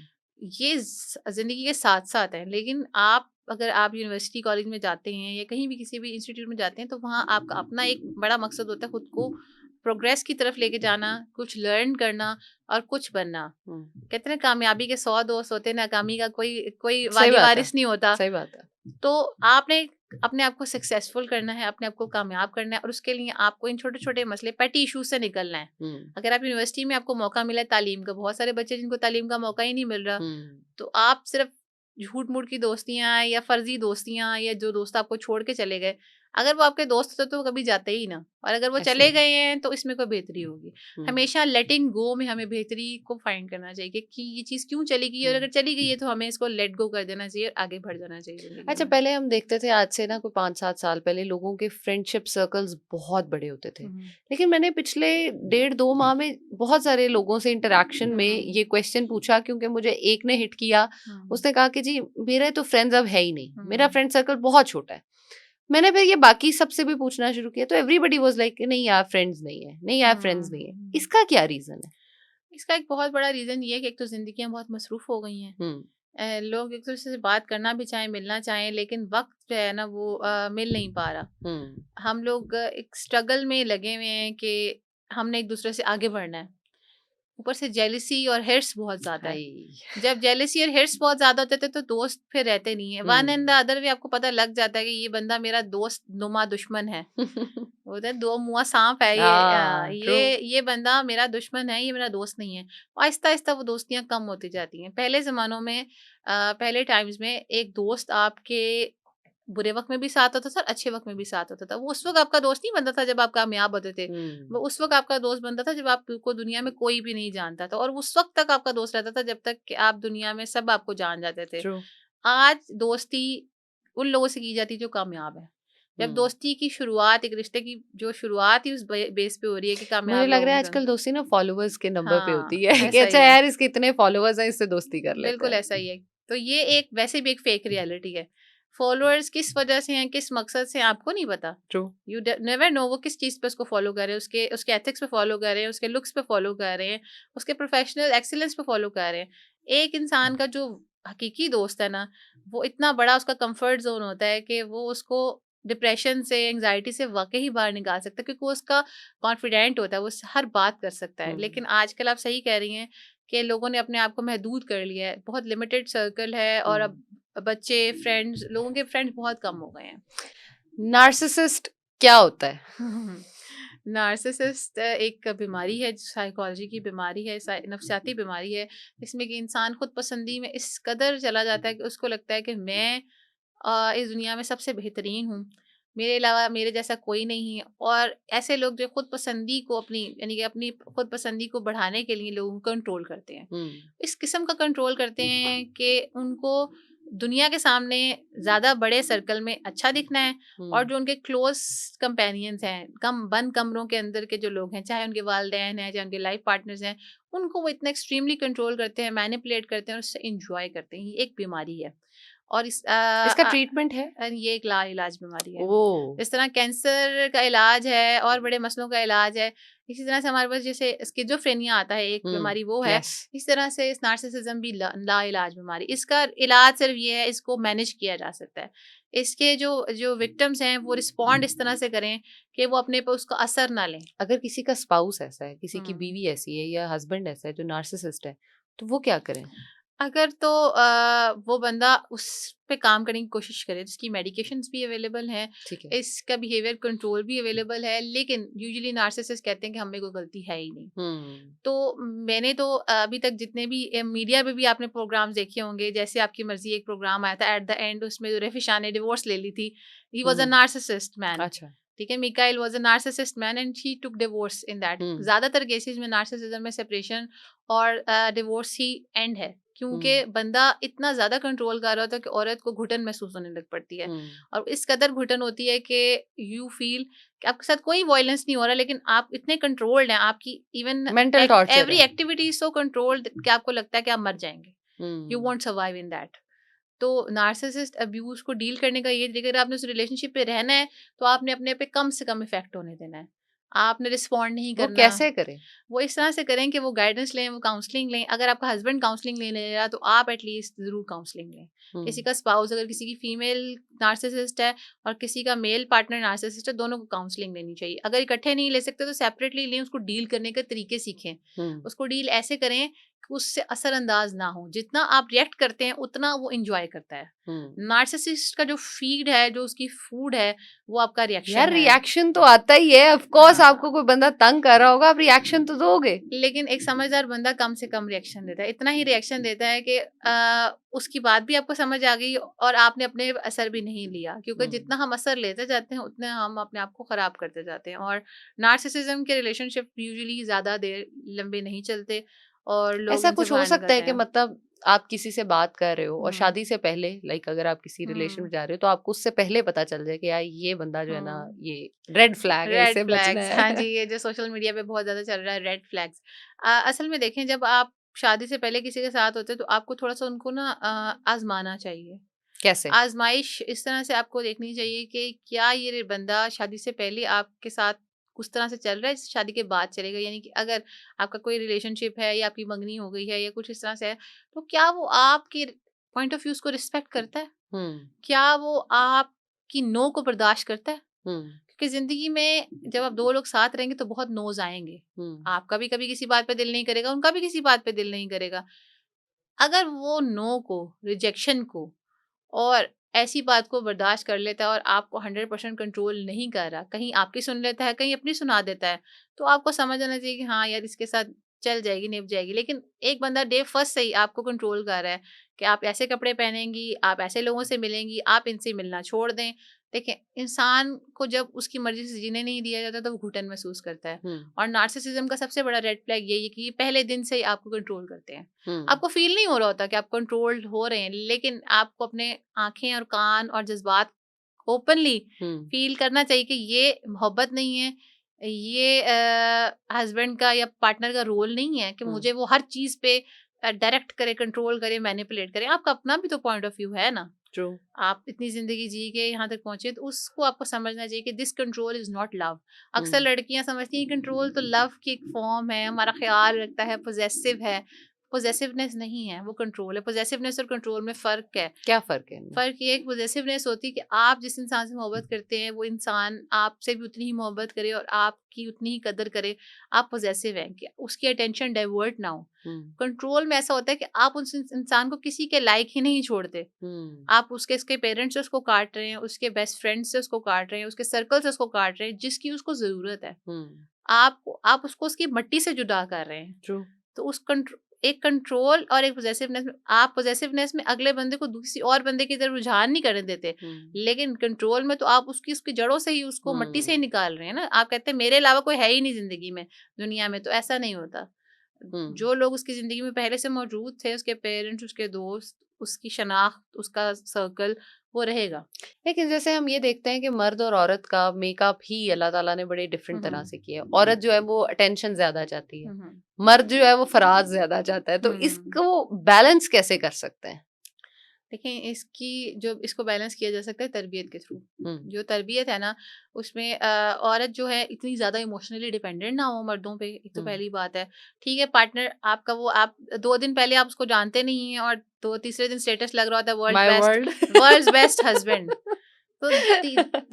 ये ज़िंदगी के साथ-साथ है, लेकिन आप अगर आप यूनिवर्सिटी, कॉलेज में जाते हैं या कहीं भी किसी भी इंस्टीट्यूट में जाते हैं, तो वहाँ आपका अपना एक बड़ा मकसद होता है खुद को प्रोग्रेस की तरफ लेके जाना, कुछ लर्न करना और कुछ बनना। हम्म। कहते हैं ना, कामयाबी के 100 दोस्त होते हैं, नाकामी का कोई कोई सही वाली बात है। वारिस नहीं होता। सही बात है। तो आपने अपने आप को सक्सेसफुल करना है, अपने आप को कामयाब करना है, और उसके लिए आपको इन छोटे-छोटे मसले, पेटी इश्यूज से निकलना है। हम्म, अगर आप यूनिवर्सिटी में आपको मौका मिला है तालीम का, बहुत सारे बच्चे जिनको तालीम का मौका ही नहीं मिल रहा, हम्म, तो आप सिर्फ झूठ-मूठ की दोस्तियाँ या फर्जी दोस्तियाँ या जो दोस्त आपको छोड़ के चले गए, अगर वो आपके दोस्त होते तो वो कभी जाते ही ना, और अगर वो ऐसे चले ही। गए हैं तो इसमें कोई बेहतरी होगी। हम्म, हमेशा लेटिंग गो में हमें बेहतरी को फाइंड करना चाहिए कि ये चीज़ क्यों चली गई है, और हम्म। अगर चली गई है तो हमें इसको लेट गो कर देना चाहिए और आगे बढ़ जाना चाहिए ज़िंदगी अच्छा, में। पहले हम देखते थे, आज से ना कोई 5-7 साल पहले लोगों के फ्रेंडशिप सर्कल्स बहुत बड़े होते थे, हुँ। लेकिन मैंने पिछले 1.5-2 माह में बहुत सारे लोगों से इंटरेक्शन में हुँ, ये क्वेश्चन पूछा, क्योंकि मुझे एक ने हिट किया। हुँ, उसने कहा कि जी मेरे तो फ्रेंड्स अब है ही नहीं, मेरा हुँ, फ्रेंड सर्कल बहुत छोटा है। मैंने फिर ये बाकी सबसे भी पूछना शुरू किया, तो एवरीबॉडी वाज लाइक नहीं यार फ्रेंड्स नहीं है, नहीं यार फ्रेंड्स नहीं है। हुँ। इसका क्या रीजन है? इसका एक बहुत बड़ा रीज़न ये है कि एक तो ज़िंदगियाँ बहुत मसरूफ़ हो गई हैं। हम्म, लोग एक-दूसरे से बात करना भी चाहें, मिलना चाहें, लेकिन वक़्त जो है ना वो मिल नहीं पा रहा। हम्म। हम लोग एक स्ट्रगल में लगे हुए हैं कि हमने एक-दूसरे से आगे बढ़ना है। ऊपर से जेलसी और हिर्स बहुत ज़्यादा है। हाय। जब जेलसी और हिर्स बहुत ज़्यादा होते थे तो दोस्त फिर रहते नहीं है। One and the hmm. Other way आपको पता लग जाता है कि ये बंदा मेरा दोस्त नुमा दुश्मन है। होता है दो मुँहा साँप है ये, हाँ, ट्रू। ये बंदा मेरा दुश्मन है, ये मेरा दोस्त नहीं है। आहिस्ता-आहिस्ता वो दोस्तियाँ कम होती जाती हैं। पहले ज़मानों में पहले टाइम्स में एक दोस्त आपके बुरे वक़्त में भी साथ होता था और अच्छे वक़्त में भी साथ होता था। वो उस वक़्त आपका दोस्त नहीं बनता था जब आप कामयाब होते थे। वो हम्म, उस वक़्त आपका दोस्त बनता था जब आपको दुनिया में कोई भी नहीं जानता था, और उस वक़्त तक आपका दोस्त रहता था जब तक कि आप दुनिया में सब आपको जान जाते थे। ट्रू। आज दोस्ती उन लोगों से की जाती है जो कामयाब है। जब दोस्ती की शुरुआत, एक रिश्ते की जो शुरुआत ही उस बेस पे हो रही है कि मुझे कामयाब लग लोगों रहा है के साथ। आजकल दोस्ती ना फॉलोवर्स के नंबर पे हाँ, होती है कि ऐसा अच्छा ही है। यार इसके इतने फॉलोवर्स हैं, इससे दोस्ती कर लेते बिल्कुल हैं। ऐसा ही है। तो ये एक वैसे भी एक फेक रियलिटी है। फॉलोअर्स किस वजह से हैं, किस मकसद से हैं, आपको नहीं पता। ट्रू। यू नेवर नो वो किस चीज़ पे उसको फॉलो कर रहे हैं, उसके उसके एथिक्स पे फॉलो कर रहे हैं, उसके लुक्स पे फॉलो कर रहे हैं, उसके प्रोफेशनल एक्सीलेंस पे फॉलो कर रहे हैं। एक इंसान का जो हकीकी दोस्त है ना, वो इतना बड़ा उसका कंफर्ट जोन होता है कि वो उसको डिप्रेशन से, एंग्जाइटी से वाकई ही बाहर निकाल सकता है, क्योंकि वो उसका कॉन्फिडेंट होता है, वो हर बात कर सकता है। लेकिन आजकल आप सही कह रही हैं कि लोगों ने अपने आप को महदूद कर लिया है, बहुत लिमिटेड सर्कल है, और अब बच्चे, फ्रेंड्स, लोगों के फ्रेंड्स बहुत कम हो गए हैं। नार्सिसिस्ट क्या होता है? नार्सिसिस्ट एक बीमारी है, साइकोलॉजी की बीमारी है, नफसियाती बीमारी है। इसमें कि इंसान खुद पसंदी में इस कदर चला जाता है कि उसको लगता है कि मैं इस दुनिया में सबसे बेहतरीन हूँ, मेरे अलावा मेरे जैसा कोई नहीं है। और ऐसे लोग जो खुद पसंदी को अपनी, यानी कि अपनी खुद पसंदी को बढ़ाने के लिए लोगों को कंट्रोल करते हैं। इस किस्म का कंट्रोल करते हैं कि उनको दुनिया के सामने ज़्यादा बड़े सर्कल में अच्छा दिखना है, और जो उनके क्लोज कंपेनियंस हैं, कम बंद कमरों के अंदर के जो लोग हैं, चाहे उनके वालिदैन हैं, चाहे उनके लाइफ पार्टनर्स हैं, उनको वो इतना एक्सट्रीमली कंट्रोल करते हैं, मैनिपुलेट करते हैं और उससे इंजॉय करते हैं। ये एक बीमारी है। और इसका ट्रीटमेंट है? ये एक लाइलाज बीमारी है। ओह! जिस तरह कैंसर का इलाज है और बड़े मसलों का इलाज है, इसी तरह से हमारे पास जैसे स्किज़ोफ्रेनिया आता है, एक बीमारी वो है, यस। इस तरह से इस नार्सिसिज्म भी लाइलाज बीमारी। इसका इलाज सिर्फ ये है, इसको मैनेज किया जा सकता है। इसके जो जो विक्टिम्स हैं वो रिस्पॉन्ड इस तरह से करें कि वो अपने पे उसका असर ना लें। अगर किसी का स्पाउस ऐसा है, किसी की हुँ। बीवी ऐसी है या हस्बैंड ऐसा है जो नार्सिसिस्ट है, तो वो क्या करें? अगर तो वो बंदा उस पे काम करने की कोशिश करे, जिसकी मेडिकेशंस भी अवेलेबल हैं, ठीक है। इसका बिहेवियर कंट्रोल भी अवेलेबल है, लेकिन यूजुअली नार्सिसिस्ट कहते हैं कि हमें कोई गलती है ही नहीं। तो मैंने तो अभी तक जितने भी मीडिया पे भी आपने प्रोग्राम्स देखे होंगे, जैसे आपकी मर्जी एक प्रोग्राम आया था, एट द एंड उसमें जो रेफी शाह ने डिवोर्स ले ली थी, he was a hmm. Narcissist man. अच्छा। ठीक है, Mikail was a narcissist man and she took divorce in that. हुँ, ज्यादातर केसेस में नार्सिसिज्म में सेपरेशन और डिवोर्स ही एंड है, क्योंकि हुँ, बंदा इतना ज़्यादा कंट्रोल कर रहा होता है कि औरत को घुटन महसूस होने लग पड़ती है। हुँ, और इस कदर घुटन होती है कि यू फील कि आपके साथ कोई वायलेंस नहीं हो रहा, लेकिन आप इतने कंट्रोल्ड हैं, आपकी इवन मेंटल टॉर्चर एवरी है। एक्टिविटी इज सो कंट्रोल्ड कि आपको लगता है कि आप मर जाएंगे। You hmm, won't survive in that. तो नार्सिसिस्ट अब्यूज को डील करने का ये तरीका, अगर आपने उस रिलेशनशिप पे रहना है, तो आपने अपने पे कम से कम इफेक्ट होने देना है। आपने रिस्पॉन्ड नहीं वो करना। कैसे करें? वो इस तरह से करें कि वो गाइडेंस लें, वो काउंसलिंग लें। अगर आपका हस्बैंड काउंसलिंग लेने ले रहा है, तो आप एटलीस्ट ज़रूर काउंसलिंग लें। किसी हुँ, का स्पाउस, अगर किसी की फीमेल नार्सिसिस्ट है और किसी का मेल पार्टनर नार्सिसिस्ट है, दोनों को काउंसलिंग लेनी चाहिए। अगर इकट्ठे नहीं ले सकते तो सेपरेटली लें, उसको डील करने के तरीके सीखें। हुँ, उसको डील ऐसे करें कि उससे असरअंदाज ना हो। जितना आप रिएक्ट करते हैं, उतना वो एन्जॉय करता है। हुँ। नार्सिसिस्ट का जो फीड है, जो उसकी फूड है, वो आपका यार रिएक्शन है। रिएक्शन तो आता ही है, ऑफ कोर्स हाँ। आपको कोई बंदा तंग कर रहा होगा, आप रिएक्शन तो दोगे। लेकिन एक समझदार बंदा कम से कम रिएक्शन देता है। इतना ही रिएक्शन देता है कि उसकी बात भी आपको समझ आ गई और आपने अपने असर भी नहीं लिया। क्योंकि हुँ। जितना हम असर लेते जाते हैं, उतने हम अपने आप को खराब करते जाते हैं। और नार्सिसिज्म के रिलेशनशिप यूजुअली ज़्यादा देर लंबे नहीं चलते और लोग ऐसा इनसे कुछ हो बाहर सकता है निकलते कि हैं। मतलब आप किसी से बात कर रहे हो और हुँ, शादी से पहले लाइक अगर आप किसी रिलेशन हुँ, में जा रहे हो तो आपको उससे पहले पता चल जाए कि यार ये बंदा जो है ना हुँ। ये रेड फ्लैग है, रेड इससे बचना फ्लैग्स, हाँ जी, है। ये जो सोशल मीडिया पे बहुत ज़्यादा चल रहा है, रेड फ्लैग्स। असल में देखें, जब आप शादी से पहले किसी के साथ होते हैं, तो आपको थोड़ा-सा उनको ना आज़माना चाहिए। कैसे? आज़माइश इस तरह से आपको देखनी चाहिए कि क्या ये बंदा शादी से पहले आपके साथ उस तरह से चल रहा है, शादी के बाद चलेगा। यानी कि अगर आपका कोई रिलेशनशिप है या आपकी मंगनी हो गई है या कुछ इस तरह से है, तो क्या वो आपके पॉइंट ऑफ व्यूज़ को रिस्पेक्ट करता है? हुँ, क्या वो आपकी नो को बर्दाश्त करता है? हुँ, क्योंकि ज़िंदगी में जब आप 2 लोग साथ रहेंगे तो बहुत नोज़ आएँगे। हुँ, आपका भी कभी किसी बात पे दिल नहीं करेगा, उनका भी किसी बात पे दिल नहीं करेगा। अगर वो नो को, रिजेक्शन को और ऐसी बात को बर्दाश्त कर लेता है और आपको 100% कंट्रोल नहीं कर रहा, कहीं आपकी सुन लेता है, कहीं अपनी सुना देता है, तो आपको समझ आना चाहिए कि हाँ यार, इसके साथ चल जाएगी, निभ जाएगी। लेकिन एक बंदा डे फर्स्ट से ही आपको कंट्रोल कर रहा है कि आप ऐसे कपड़े पहनेंगी, आप ऐसे लोगों से मिलेंगी, आप इनसे मिलना छोड़ दें, देखिए, इंसान को जब उसकी मर्जी से जीने नहीं दिया जाता तो वो घुटन महसूस करता है। और नार्सिसिज्म का सबसे बड़ा रेड फ्लैग यही है कि ये पहले दिन से ही आपको कंट्रोल करते हैं। आपको फील नहीं हो रहा होता कि आप कंट्रोल्ड हो रहे हैं, लेकिन आपको अपने आंखें और कान और जज्बात ओपनली फील करना चाहिए कि ये मोहब्बत नहीं है, ये हस्बैंड का या पार्टनर का रोल नहीं है कि मुझे वो हर चीज पे डायरेक्ट करे, कंट्रोल करे, मैनिपुलेट करे। आपका अपना भी तो पॉइंट ऑफ व्यू है ना। ट्रू। आप इतनी जिंदगी जी के यहाँ तक पहुंचे तो उसको आपको समझना चाहिए कि this control is not love. अक्सर लड़कियां समझती हैं कंट्रोल तो लव की एक फॉर्म है, हमारा ख्याल रखता है, पोजेसिव है। पोजेसिवनेस नहीं है, वो कंट्रोल है। पोजेसिवनेस और कंट्रोल में फर्क है। क्या फर्क है इनमें? फर्क ये है कि पोजेसिवनेस होती है कि आप जिस इंसान से मोहब्बत करते हैं वो इंसान आपसे भी उतनी ही मोहब्बत करे और आपकी उतनी ही कदर करे। आप पोजेसिव हैं कि उसकी अटेंशन डाइवर्ट ना हो। कंट्रोल में ऐसा होता है कि आप उस इंसान को किसी के लायक ही नहीं छोड़ते। आप उसके पेरेंट्स से उसको काट रहे हैं, उसके बेस्ट फ्रेंड से उसको काट रहे हैं, उसके सर्कल से उसको काट रहे हैं जिसकी उसको जरूरत है। आप उसको उसकी मट्टी से जुदा कर रहे हैं। ट्रू। तो उस एक कंट्रोल और एक पोजेसिवनेस में, आप पोजेसिवनेस में अगले बंदे को किसी और बंदे की तरफ रुझान नहीं करने देते, लेकिन कंट्रोल में तो आप उसकी जड़ों से ही उसको मट्टी से ही निकाल रहे हैं ना। आप कहते हैं मेरे अलावा कोई है ही नहीं जिंदगी में, दुनिया में, तो ऐसा नहीं होता। जो लोग उसकी जिंदगी में पहले से मौजूद थे, उसके पेरेंट्स, उसके दोस्त, उसकी शनाख्त, उसका सर्कल, वो रहेगा। लेकिन जैसे हम ये देखते हैं कि मर्द और औरत का मेकअप ही अल्लाह ताला ने बड़े डिफरेंट तरह से किया है। औरत जो है वो अटेंशन ज्यादा चाहती है, मर्द जो है वो फराज ज्यादा चाहता है। तो इसको बैलेंस कैसे कर सकते हैं? देखें, इसको बैलेंस किया जा सकता है तरबियत के थ्रू। जो तरबियत है ना, उसमें औरत जो है इतनी ज़्यादा इमोशनली डिपेंडेंट ना हो मर्दों पे। एक तो पहली बात है। ठीक है, पार्टनर आपका वो, आप 2 दिन पहले आप उसको जानते नहीं हैं और तीसरे दिन स्टेटस लग रहा होता है वर्ल्ड्स बेस्ट हस्बैंड। तो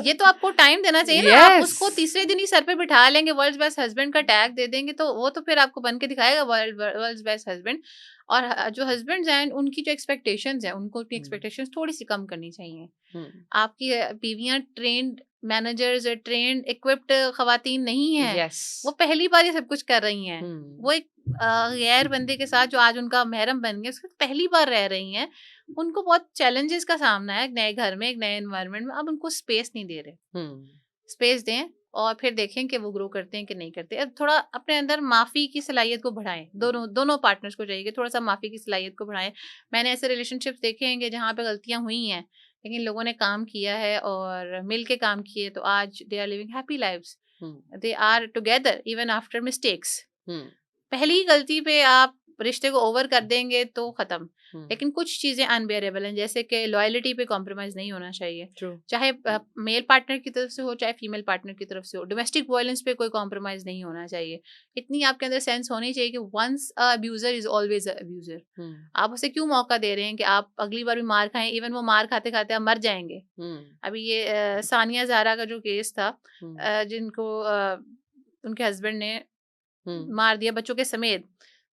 ये तो आपको टाइम देना चाहिए ना। आप उसको तीसरे दिन ही सर पे बिठा लेंगे, वर्ल्ड्स बेस्ट हस्बैंड का टैग दे देंगे, तो वो तो फिर आपको बन के दिखाएगा वर्ल्ड्स बेस्ट हस्बैंड। और जो हस्बैंड्स हैं उनकी जो एक्सपेक्टेशंस हैं, उनको अपनी एक्सपेक्टेशंस थोड़ी सी कम करनी चाहिए। आपकी बीवियां ट्रेंड मैनेजर्स, ट्रेंड इक्विप्ड खवातीन नहीं है। वो पहली बार ये सब कुछ कर रही हैं। वो एक गैर बंदे के साथ जो आज उनका महरम बन गया, उसके पहली बार रह रही हैं। उनको बहुत चैलेंजेस का सामना है, एक नए घर में, एक नए एनवायरनमेंट में। अब उनको स्पेस नहीं दे रहे। स्पेस दें और फिर देखें कि वो ग्रो करते हैं कि नहीं करते। अब थोड़ा अपने अंदर माफ़ी की सलाहियत को बढ़ाएं। दोनों पार्टनर्स को चाहिए कि थोड़ा सा माफ़ी की सलाहियत को बढ़ाएं। मैंने ऐसे रिलेशनशिप्स देखे हैं कि जहाँ पे गलतियाँ हुई हैं, लेकिन लोगों ने काम किया है और मिल के काम किए, तो आज they are living happy lives. They are together even after mistakes. पहली गलती पे आप रिश्ते को ओवर कर देंगे तो खत्म। लेकिन कुछ चीजें अनबेरेबल हैं, जैसे कि लॉयल्टी पे कॉम्प्रोमाइज नहीं होना चाहिए। चाहे मेल पार्टनर की तरफ से हो, चाहे फीमेल पार्टनर की तरफ से हो। डोमेस्टिक वायलेंस पे कोई कॉम्प्रोमाइज नहीं होना चाहिए। इतनी आपके अंदर सेंस होनी चाहिए कि once a abuser is always a abuser. आप उसे क्यों मौका दे रहे हैं कि आप अगली बार भी मार खाएं? इवन वो मार खाते खाते आप मर जाएंगे। अभी ये सानिया ज़ारा का जो केस था, जिनको उनके हस्बैंड ने मार दिया बच्चों के समेत,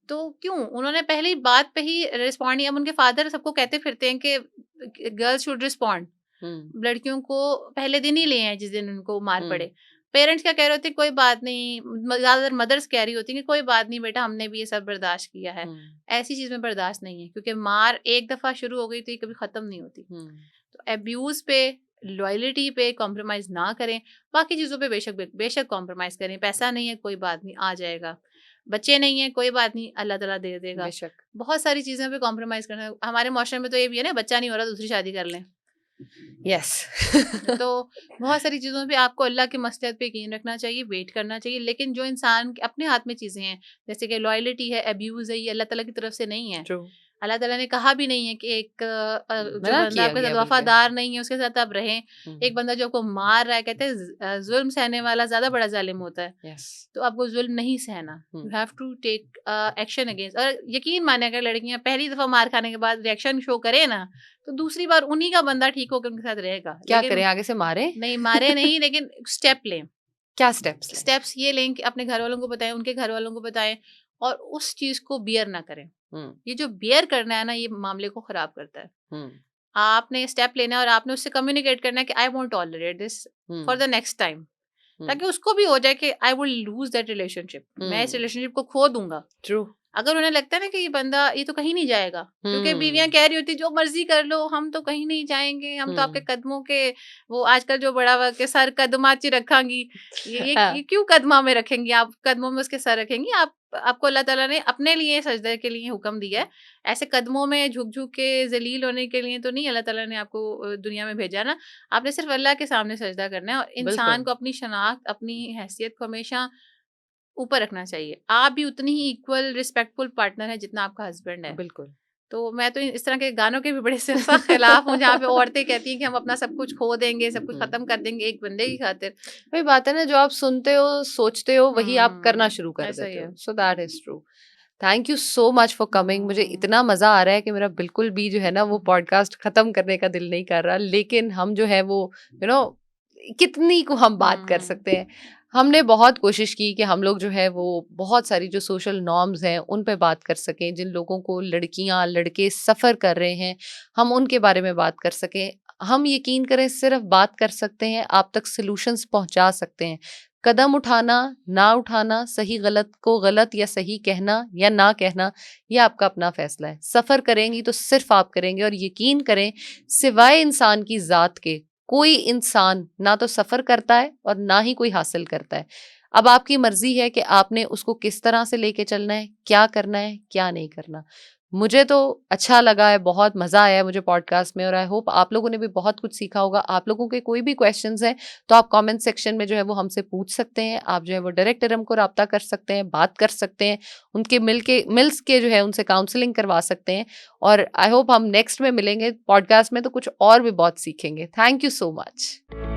तो क्यों उन्होंने पहली बात पे ही रिस्पॉन्ड नहीं। अब उनके फादर सबको कहते फिरते हैं कि गर्ल्स शुड रिस्पॉन्ड। लड़कियों को पहले दिन ही ले आए जिस दिन उनको मार पड़े। पेरेंट्स क्या कह रहे होते, कोई बात नहीं। ज्यादातर मदर्स कह रही होती कि कोई बात नहीं बेटा, हमने भी ये सब बर्दाश्त किया है। ऐसी चीज में बर्दाश्त नहीं है, क्योंकि मार एक दफा शुरू हो गई तो ये कभी खत्म नहीं होती। तो अब्यूज पे, लॉयलिटी पे कॉम्प्रोमाइज ना करें। बाकी चीजों पे बेशक कॉम्प्रोमाइज करें। पैसा नहीं है, कोई बात नहीं, आ जाएगा। बच्चे नहीं है, कोई बात नहीं, अल्लाह ताला दे देगा। बहुत सारी चीजों पे कॉम्प्रोमाइज करना है। हमारे माशरे में तो ये भी है ना, बच्चा नहीं हो रहा दूसरी शादी कर लें। तो बहुत सारी चीजों पे आपको अल्लाह की मसलहत पे यकीन रखना चाहिए, वेट करना चाहिए। लेकिन जो इंसान अपने हाथ में चीजें हैं, जैसे कि लॉयलिटी है, अब्यूज है, ये अल्लाह ताला की तरफ से नहीं है। अल्लाह ताला ने कहा भी नहीं है कि एक जो बंदा आपके साथ वफादार नहीं है उसके साथ आप रहें। एक बंदा जो आपको मार रहा है, कहते हैं जुल्म सहने वाला ज्यादा बड़ा जालिम होता है। तो आपको जुल्म नहीं सहना। You have to take action against. और यकीन माने, अगर लड़कियां पहली दफा मार खाने के बाद रिएक्शन शो करे ना, तो दूसरी बार उन्हीं का बंदा ठीक होकर उनके साथ रहेगा। क्या करें, आगे से मारे नहीं, मारे नहीं, लेकिन स्टेप लें। क्या स्टेप्स ये लें कि अपने घर वालों को बताएं, उनके घर वालों को बताएं, और उस चीज को बियर ना करें। ये जो बियर करना है ना, ये मामले को खराब करता है। आपने स्टेप लेना है और आपने उससे कम्युनिकेट करना है कि I won't tolerate this for the next time, ताकि उसको भी हो जाए कि I will lose that relationship. मैं इस रिलेशनशिप को खो दूंगा। ट्रू। अगर उन्हें लगता है ना कि ये बंदा ये तो कहीं नहीं जाएगा, क्योंकि बीवियां कह रही होती जो मर्जी कर लो, हम तो कहीं नहीं जाएंगे, हम तो आपके कदमों के, वो आजकल जो बड़ा हुआ के सर कदमाची रखांगी, हाँ, ये क्यों कदमा में रखेंगी आप, कदमों में उसके सर रखेंगी आप? आपको अल्लाह ताला ने अपने लिए सजदे के लिए हुक्म दिया है, ऐसे कदमों में झुक झुक के जलील होने के लिए तो नहीं अल्लाह ताला ने आपको दुनिया में भेजा ना। आपने सिर्फ अल्लाह के सामने सजदा करना है, और इंसान बिल्कुल, को अपनी शनाख्त, अपनी हैसियत को हमेशा ऊपर रखना चाहिए। आप भी उतनी ही इक्वल रिस्पेक्टफुल पार्टनर है जितना आपका हस्बैंड है। बिल्कुल। तो मैं तो इस तरह के गानों के भी बड़े सख्त खिलाफ हूँ, जहाँ पे औरतें कहती हैं कि हम अपना सब कुछ खो देंगे, सब कुछ खत्म कर देंगे एक बंदे की खातिर। वही बात है ना, जो आप सुनते हो, सोचते हो, वही आप करना शुरू कर ऐसा ही देते है। हो। So that is true. Thank you so much for coming. मुझे इतना मज़ा आ रहा है कि मेरा बिल्कुल भी जो है ना वो पॉडकास्ट ख़त्म करने का दिल नहीं कर रहा। लेकिन हम जो है वो यू नो कितनी को हम बात कर सकते हैं। हमने बहुत कोशिश की कि हम लोग जो है वो बहुत सारी जो सोशल नॉर्म्स हैं उन पे बात कर सकें। जिन लोगों को लड़कियाँ, लड़के सफ़र कर रहे हैं, हम उनके बारे में बात कर सकें। हम यकीन करें सिर्फ़ बात कर सकते हैं, आप तक सॉल्यूशंस पहुँचा सकते हैं। कदम उठाना, ना उठाना, सही गलत को गलत या सही कहना या ना कहना, ये आपका अपना फैसला है। सफ़र करेंगी तो सिर्फ आप करेंगे, और यकीन करें सिवाय इंसान की ज़ात के कोई इंसान ना तो सफ़र करता है और ना ही कोई हासिल करता है। अब आपकी मर्ज़ी है कि आपने उसको किस तरह से लेके चलना है, क्या करना है, क्या नहीं करना। मुझे तो अच्छा लगा है, बहुत मज़ा आया है मुझे पॉडकास्ट में, और आई होप आप लोगों ने भी बहुत कुछ सीखा होगा। आप लोगों के कोई भी क्वेश्चंस हैं तो आप कमेंट सेक्शन में जो है वो हमसे पूछ सकते हैं। आप जो है वो डायरेक्ट इरम को राब्ता कर सकते हैं, बात कर सकते हैं, उनके मिल्स के जो है उनसे काउंसलिंग करवा सकते हैं। और आई होप हम नेक्स्ट में मिलेंगे पॉडकास्ट में तो कुछ और भी बहुत सीखेंगे। Thank you so much.